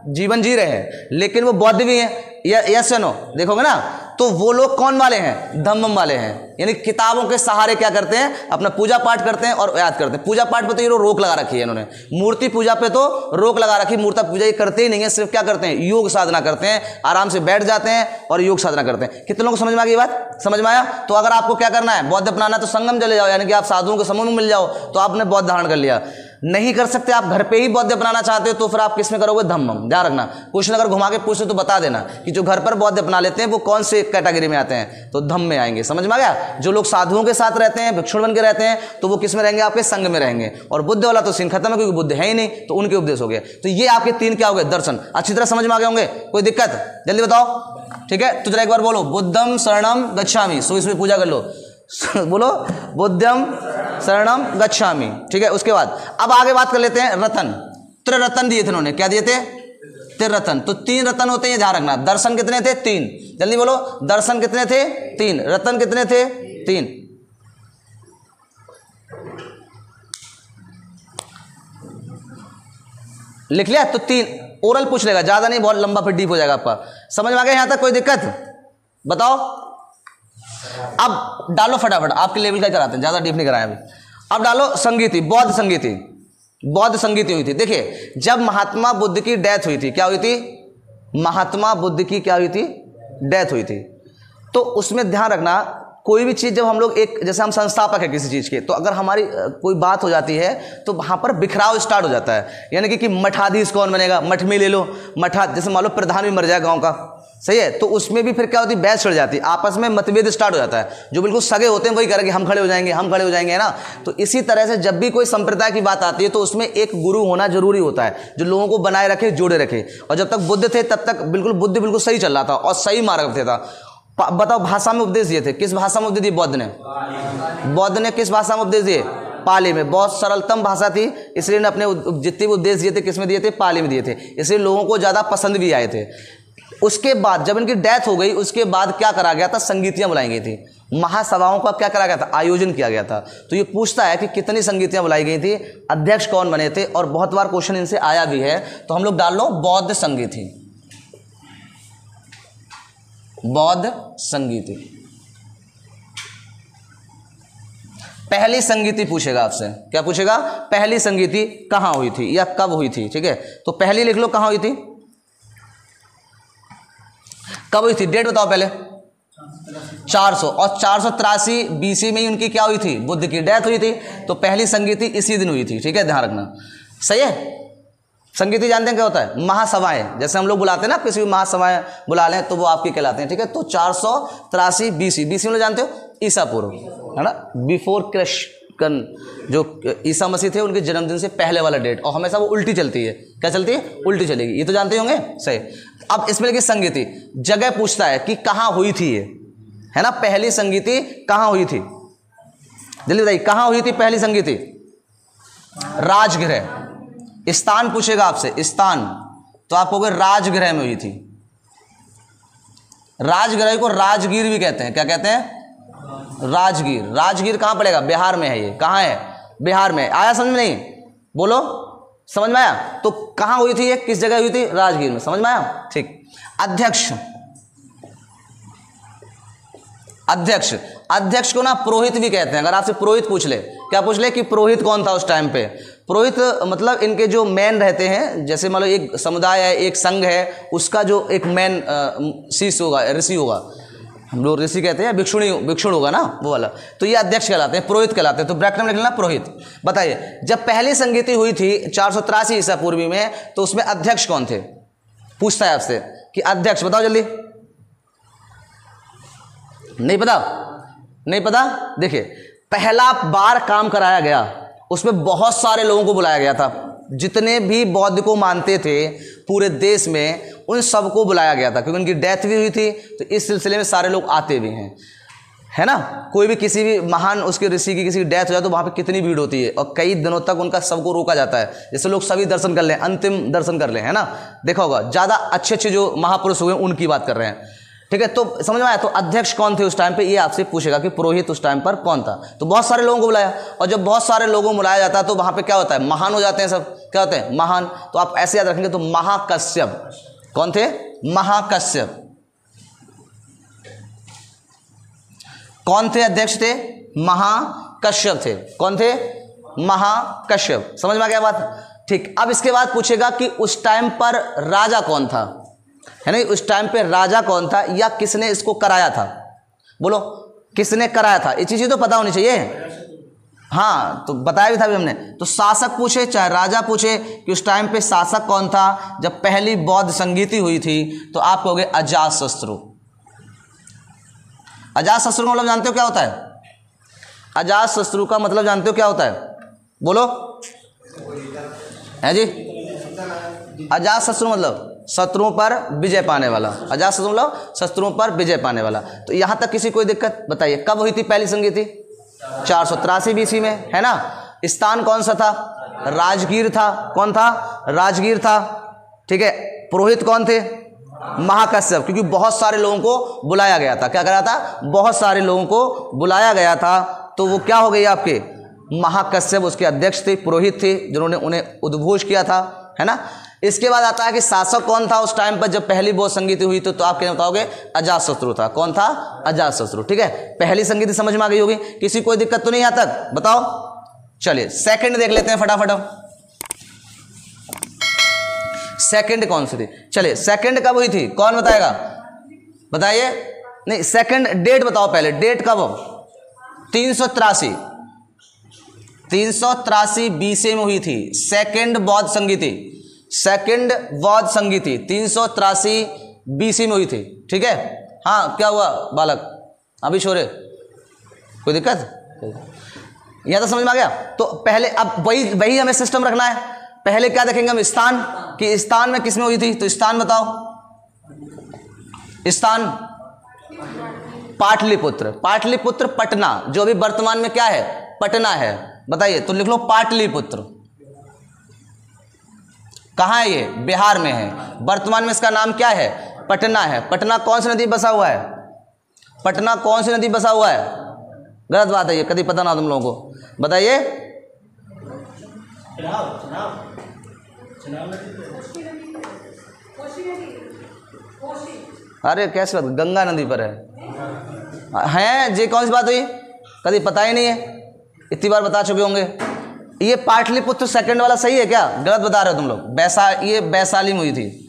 जीवन जी रहे हैं, लेकिन वो बौद्ध भी हैं। यस या नो? देखोगे ना, तो वो लोग कौन वाले हैं? धम्मम वाले हैं। यानी किताबों के सहारे क्या करते हैं? अपना पूजा पाठ करते हैं और याद करते हैं। पूजा पाठ पे तो ये रोक लगा रखी है इन्होंने, मूर्ति पूजा पे तो रोक लगा रखी। मूर्ति पूजा ये करते ही नहीं है, सिर्फ क्या करते हैं? योग साधना करते हैं, आराम से बैठ जाते हैं और योग साधना करते हैं। कितने लोगों को समझ में आ गई बात? समझ में आया? तो अगर आपको क्या करना है? बौद्ध अपनाना, तो संगम चले जाओ, यानी कि आप साधुओं के समूह में मिल जाओ, तो आपने बौद्ध धारण कर लिया। नहीं कर सकते, आप घर पे ही बौद्ध अपनाना चाहते हो, तो फिर आप किस में करोगे? धम्मम। ध्यान रखना, क्वेश्चन अगर घुमा के पूछे तो बता देना कि जो घर पर बौद्ध अपना लेते हैं वो कौन से कैटेगरी में आते हैं, तो धम्म में आएंगे। समझ में आ गया? जो लोग साधुओं के साथ रहते हैं, भिक्षुण बन के रहते हैं, तो वो किस में रहेंगे? आपके संग में रहेंगे। और बुद्ध वाला तो सीन खत्म है, क्योंकि बुद्ध है ही नहीं, तो उनके उपदेश हो गए। तो ये आपके 3 क्या हो गए? दर्शन। अच्छी तरह समझ में आ गए होंगे? कोई दिक्कत? जल्दी बताओ। ठीक है, तो जरा एक बार बोलो, बुद्धम शरणम गच्छामि। सो इसमें पूजा कर लो। बोलो, बुद्धम शरणम गच्छामि। ठीक है, उसके बाद अब आगे बात कर लेते हैं रतन। त्रिरतन दिए थे उन्होंने। क्या दिए थे? त्रिरतन। तो 3 रतन होते हैं, ध्यान रखना। दर्शन कितने थे? 3। जल्दी बोलो, दर्शन कितने थे? 3। रतन कितने थे? 3। लिख लिया? तो 3 ओरल पूछ लेगा, ज्यादा नहीं, बहुत लंबा फिर डीप हो जाएगा आपका। समझ में आ गया यहां तक? कोई दिक्कत? बताओ। अब डालो फटाफट, आपके लेवल का कराते हैं, ज्यादा डीप नहीं कराएं अभी। अब डालो संगीति, बौद्ध संगीति। बौद्ध संगीति हुई थी। देखिए, जब महात्मा बुद्ध की डेथ हुई थी, क्या हुई थी? महात्मा बुद्ध की क्या हुई थी? डेथ हुई थी। तो उसमें ध्यान रखना, कोई भी चीज़ जब हम लोग एक, जैसे हम संस्थापक है किसी चीज़ के, तो अगर हमारी कोई बात हो जाती है तो वहाँ पर बिखराव स्टार्ट हो जाता है। यानी कि मठाधीश कौन बनेगा? मठ में ले लो, मठा, जैसे मान लो प्रधान भी मर जाए गाँव का, सही है, तो उसमें भी फिर क्या होती है? बहस चढ़ जाती है, आपस में मतभेद स्टार्ट हो जाता है। जो बिल्कुल सगे होते हैं वही करेंगे, हम खड़े हो जाएंगे, हम खड़े हो जाएंगे, है ना। तो इसी तरह से जब भी कोई संप्रदाय की बात आती है तो उसमें एक गुरु होना जरूरी होता है, जो लोगों को बनाए रखे, जोड़े रखे। और जब तक बुद्ध थे तब तक बिल्कुल बुद्ध बिल्कुल सही चल रहा था और सही मार्ग पे था। बताओ, भाषा में उपदेश दिए थे, किस भाषा में उपदेश दिए बौद्ध ने? बौद्ध ने किस भाषा में उपदेश दिए? पाली में। बहुत सरलतम भाषा थी, इसलिए अपने जितने भी उपदेश दिए थे किस में दिए थे? पाली में दिए थे। इसलिए लोगों को ज़्यादा पसंद भी आए थे। उसके बाद जब इनकी डेथ हो गई, उसके बाद क्या करा गया था? संगीतियाँ बुलाई गई थी। महासभाओं का क्या करा गया था? आयोजन किया गया था। तो ये पूछता है कि कितनी संगीतियाँ बुलाई गई थी, अध्यक्ष कौन बने थे, और बहुत बार क्वेश्चन इनसे आया भी है। तो हम लोग डाल लो बौद्ध संगीति। बौद्ध संगीति। पहली संगीति पूछेगा आपसे। क्या पूछेगा? पहली संगीति कहाँ हुई थी या कब हुई थी? ठीक है, तो पहली लिख लो, कहाँ हुई थी, कब हुई थी, डेट बताओ पहले। 400 और 483 BC में ही उनकी क्या हुई थी? बुद्ध की डेथ हुई थी। तो पहली संगीति इसी दिन हुई थी। ठीक है, ध्यान रखना। सही है। संगीति जानते हैं क्या होता है? महासभाएं, जैसे हम लोग बुलाते हैं ना, किसी भी महासभाएं बुला लें तो वो आपकी कहलाते हैं। ठीक है, तो 483 BC में जानते हो? ईसा पूर्व, है ना, बिफोर कृष्ण, जो ईसा मसीह थे उनके जन्मदिन से पहले वाला डेट। और हमेशा वो उल्टी चलती है। क्या चलती है? उल्टी चलेगी। ये तो जानते होंगे। सही। अब इसमें लिखिए संगीति, जगह पूछता है कि कहाँ हुई थी ये, है ना। पहली संगीति कहाँ हुई थी? जल्दी बताइए, कहाँ हुई थी पहली संगीति? राजगृह। स्थान पूछेगा आपसे, स्थान, तो आप कहोगे राजगृह में हुई थी। राजगृह को राजगीर भी कहते हैं। क्या कहते हैं? राजगीर। राजगीर कहाँ पड़ेगा? बिहार में है। ये कहाँ है? बिहार में। आया समझ में? नहीं बोलो, समझ में आया? तो कहाँ हुई थी ये, किस जगह हुई थी? राजगीर में। समझ में आया? ठीक। अध्यक्ष, अध्यक्ष, अध्यक्ष को ना पुरोहित भी कहते हैं। अगर आपसे पुरोहित पूछ ले, क्या पूछ ले कि पुरोहित कौन था उस टाइम पे? पुरोहित मतलब इनके जो मैन रहते हैं, जैसे मान लो एक समुदाय है, एक संघ है, उसका जो एक मैन शिष्य होगा, ऋषि होगा, हम लोग ऋषि कहते हैं, भिक्षुण होगा ना, वो वाला, तो ये अध्यक्ष कहलाते हैं, पुरोहित कहलाते हैं। तो ब्रैकेट में लिख लेना पुरोहित। बताइए, जब पहली संगीति हुई थी 483 ईसा पूर्वी में, तो उसमें अध्यक्ष कौन थे? पूछता है आपसे कि अध्यक्ष बताओ जल्दी। नहीं पता? नहीं पता? देखिए, पहला बार काम कराया गया, उसमें बहुत सारे लोगों को बुलाया गया था। जितने भी बौद्ध को मानते थे पूरे देश में, उन सबको बुलाया गया था, क्योंकि उनकी डेथ भी हुई थी। तो इस सिलसिले में सारे लोग आते भी हैं, है ना। कोई भी किसी भी महान उसके ऋषि की किसी की डेथ हो जाए तो वहाँ पे कितनी भीड़ होती है, और कई दिनों तक उनका सबको रोका जाता है, जैसे लोग सभी दर्शन कर लें, अंतिम दर्शन कर लें, है ना। देखा होगा, ज़्यादा अच्छे अच्छे जो महापुरुष हुए उनकी बात कर रहे हैं। ठीक है, तो समझ में आया? तो अध्यक्ष कौन थे उस टाइम पे, ये आपसे पूछेगा कि पुरोहित उस टाइम पर कौन था। तो बहुत सारे लोगों को बुलाया, और जब बहुत सारे लोगों को बुलाया जाता है तो वहाँ पे क्या होता है? महान हो जाते हैं सब। क्या होते हैं? महान। तो आप ऐसे याद रखेंगे। तो महाकश्यप कौन थे? महाकश्यप। कौन थे अध्यक्ष थे? महाकश्यप थे। कौन थे? महाकश्यप। समझ में आ गया बात? ठीक। अब इसके बाद पूछेगा कि उस टाइम पर राजा कौन था, है ना, उस टाइम पे राजा कौन था या किसने इसको कराया था? बोलो किसने कराया था? ये चीज़ें तो पता होनी चाहिए। हाँ तो बताया भी था भी हमने। तो शासक पूछे चाहे राजा पूछे कि उस टाइम पे शासक कौन था जब पहली बौद्ध संगीति हुई थी, तो आप कहोगे अजातशत्रु। अजातशत्रु का मतलब जानते हो क्या होता है? अजातशत्रु का मतलब जानते हो क्या होता है? बोलो है जी। अजातशत्रु मतलब शत्रुओं पर विजय पाने वाला। अजातशत्रु मतलब शत्रुओं पर विजय पाने वाला। तो यहाँ तक किसी कोई दिक्कत? बताइए कब हुई थी पहली संगीति? 483 BC में, है ना। स्थान कौन सा था? राजगीर था। कौन था? राजगीर था। ठीक है। पुरोहित कौन थे? महाकश्यप, क्योंकि बहुत सारे लोगों को बुलाया गया था। क्या करा था? बहुत सारे लोगों को बुलाया गया था। तो वो क्या हो गई आपके? महाकश्यप उसके अध्यक्ष थे, पुरोहित थे, जिन्होंने उन्हें उद्घोष किया था, है ना। इसके बाद आता है कि शासक कौन था उस टाइम पर जब पहली बौद्ध संगीति हुई तो आप क्या बताओगे? अजातशत्रु था। कौन था? अजातशत्रु। ठीक है। पहली संगीति समझ में आ गई होगी। किसी कोई दिक्कत तो नहीं यहाँ तक? बताओ। चलिए सेकंड देख लेते हैं फटाफट। सेकंड कौन सी थी? चलिए सेकंड कब हुई थी? कौन बताएगा? बताइए। नहीं सेकंड डेट बताओ पहले। डेट कब? 383 BC में हुई थी सेकंड बौद्ध संगीति। सेकंड बौद्ध संगीति 383 BC में हुई थी। ठीक है। हाँ क्या हुआ बालक? अभी छोरे कोई दिक्कत? यहां तो समझ में आ गया। तो पहले अब वही हमें सिस्टम रखना है। पहले क्या देखेंगे हम? स्थान, कि स्थान में किसमें हुई थी। तो स्थान बताओ। स्थान पाटलिपुत्र। पाटलिपुत्र पटना, जो अभी वर्तमान में क्या है? पटना है। बताइए। तो लिख लो पाटलिपुत्र। कहाँ है ये? बिहार में है। वर्तमान में इसका नाम क्या है? पटना है। पटना कौन सी नदी बसा हुआ है? पटना कौन सी नदी बसा हुआ है? गलत बात है ये, कभी पता ना तुम लोगों को। बताइए। अरे कैसी बात? गंगा नदी पर है। ये कौन सी बात हुई? कभी पता ही नहीं है। इतनी बार बता चुके होंगे। ये पाटलिपुत्र सेकंड वाला सही है क्या? गलत बता रहे हो तुम लोग। ये वैशाली में हुई थी।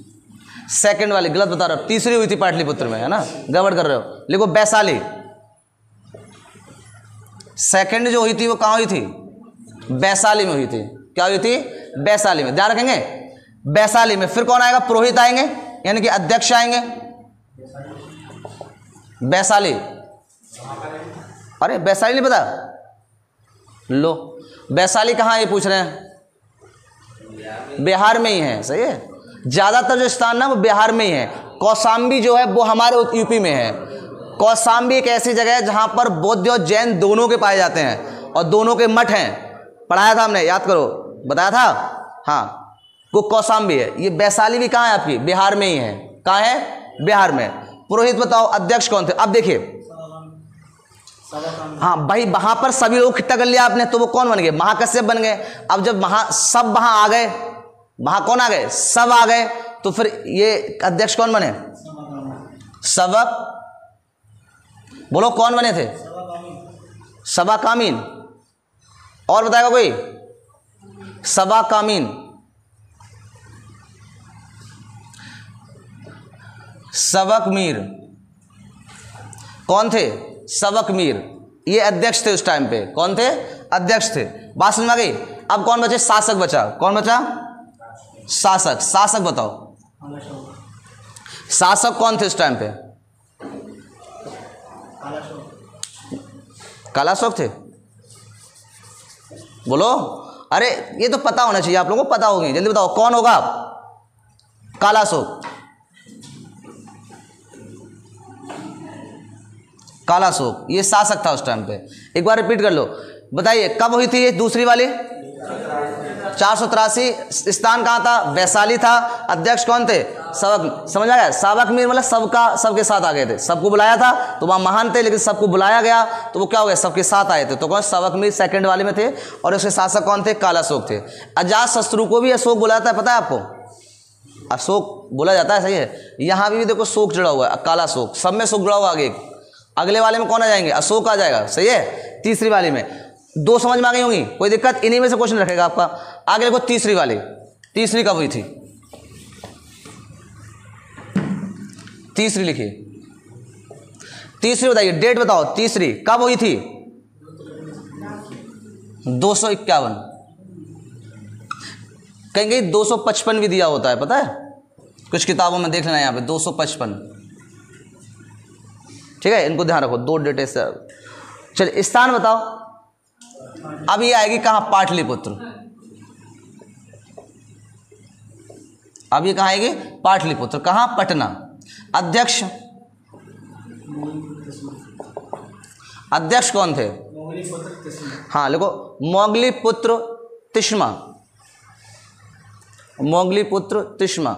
सेकंड वाली गलत बता रहे हो। तीसरी हुई थी पाटलिपुत्र में, है ना, गड़बड़ कर रहे हो। लिखो वैशाली। सेकंड जो हुई थी वो कहाँ हुई थी? वैशाली में हुई थी। क्या हुई थी? वैशाली में। ध्यान रखेंगे वैशाली में। फिर कौन आएगा? पुरोहित आएंगे, यानी कि अध्यक्ष आएंगे। वैशाली। अरे वैशाली नहीं पता? लो वैशाली कहाँ है ये पूछ रहे हैं? बिहार में ही है। सही है। ज्यादातर जो स्थान ना वो बिहार में ही है। कौशाम्बी जो है वो हमारे यूपी में है। कौशाम्बी एक ऐसी जगह है जहां पर बौद्ध और जैन दोनों के पाए जाते हैं और दोनों के मठ हैं। पढ़ाया था हमने, याद करो, बताया था। हाँ वो कौशाम्बी है। ये वैशाली भी कहाँ है? आपकी बिहार में ही है। कहाँ है? बिहार में। पुरोहित बताओ अध्यक्ष कौन थे? अब देखिए। हाँ भाई वहां पर सभी लोग इकट्ठा कर लिया आपने, तो वो कौन बन गए? महाकश्यप बन गए। अब जब सब वहां आ गए, वहां कौन आ गए? सब आ गए। तो फिर ये अध्यक्ष कौन बने? सबक। बोलो कौन बने थे? सबा कामीन। और बताएगा कोई? सबा कामीन। सबक मीर। कौन थे? सबक मीर। ये अध्यक्ष थे उस टाइम पे। कौन थे? अध्यक्ष थे। बात समझ में आ गई? अब कौन बचे? शासक बचा। कौन बचा? शासक। शासक बताओ। शासक कौन थे उस टाइम पे? कालाशोक थे। बोलो। अरे ये तो पता होना चाहिए आप लोगों को, पता होगी। जल्दी बताओ कौन होगा? कालाशोक। कालाशोक ये शासक था उस टाइम पे। एक बार रिपीट कर लो। बताइए कब हुई थी ये दूसरी वाली? 483। स्थान कहाँ था? वैशाली था। अध्यक्ष कौन थे? सबक। समझ आ गया? सबक मीर मतलब सबका सबके साथ आ गए थे। सबको बुलाया था तो वहाँ महान थे, लेकिन सबको बुलाया गया तो वो क्या हो गया? सबके साथ आए थे। तो कौन? सबक मीर सेकंड वाले में थे। और उसके शासक कौन थे? कालाशोक थे। अजातशत्रु को भी अशोक बुलाया था, पता है आपको? अशोक बोला जाता है। सही है। यहाँ भी देखो शोक जुड़ा हुआ है, कालाशोक। सब में शोक जुड़ा हुआ आगे। अगले वाले में कौन आ जाएंगे, अशोक आ जाएगा, सही है। तीसरी वाली में 2 समझ में आ गई होंगी, कोई दिक्कत, इन्हीं में से क्वेश्चन रखेगा आपका। आगे देखो तीसरी वाली, तीसरी कब हुई थी, तीसरी लिखिए, तीसरी बताइए, डेट बताओ, तीसरी कब हुई थी, 251, कहेंगे 255 भी दिया होता है, पता है, कुछ किताबों में देख लेना यहाँ पे 255, ठीक है, इनको ध्यान रखो, 2 डेटे से। चलिए स्थान बताओ, अब ये आएगी कहाँ, पाटलिपुत्र, अब ये कहाँ आएगी, पाटलिपुत्र, कहाँ, पटना। अध्यक्ष, अध्यक्ष कौन थे, हाँ लिखो, मोगली पुत्र तिष्मा, मोगली पुत्र तिष्मा।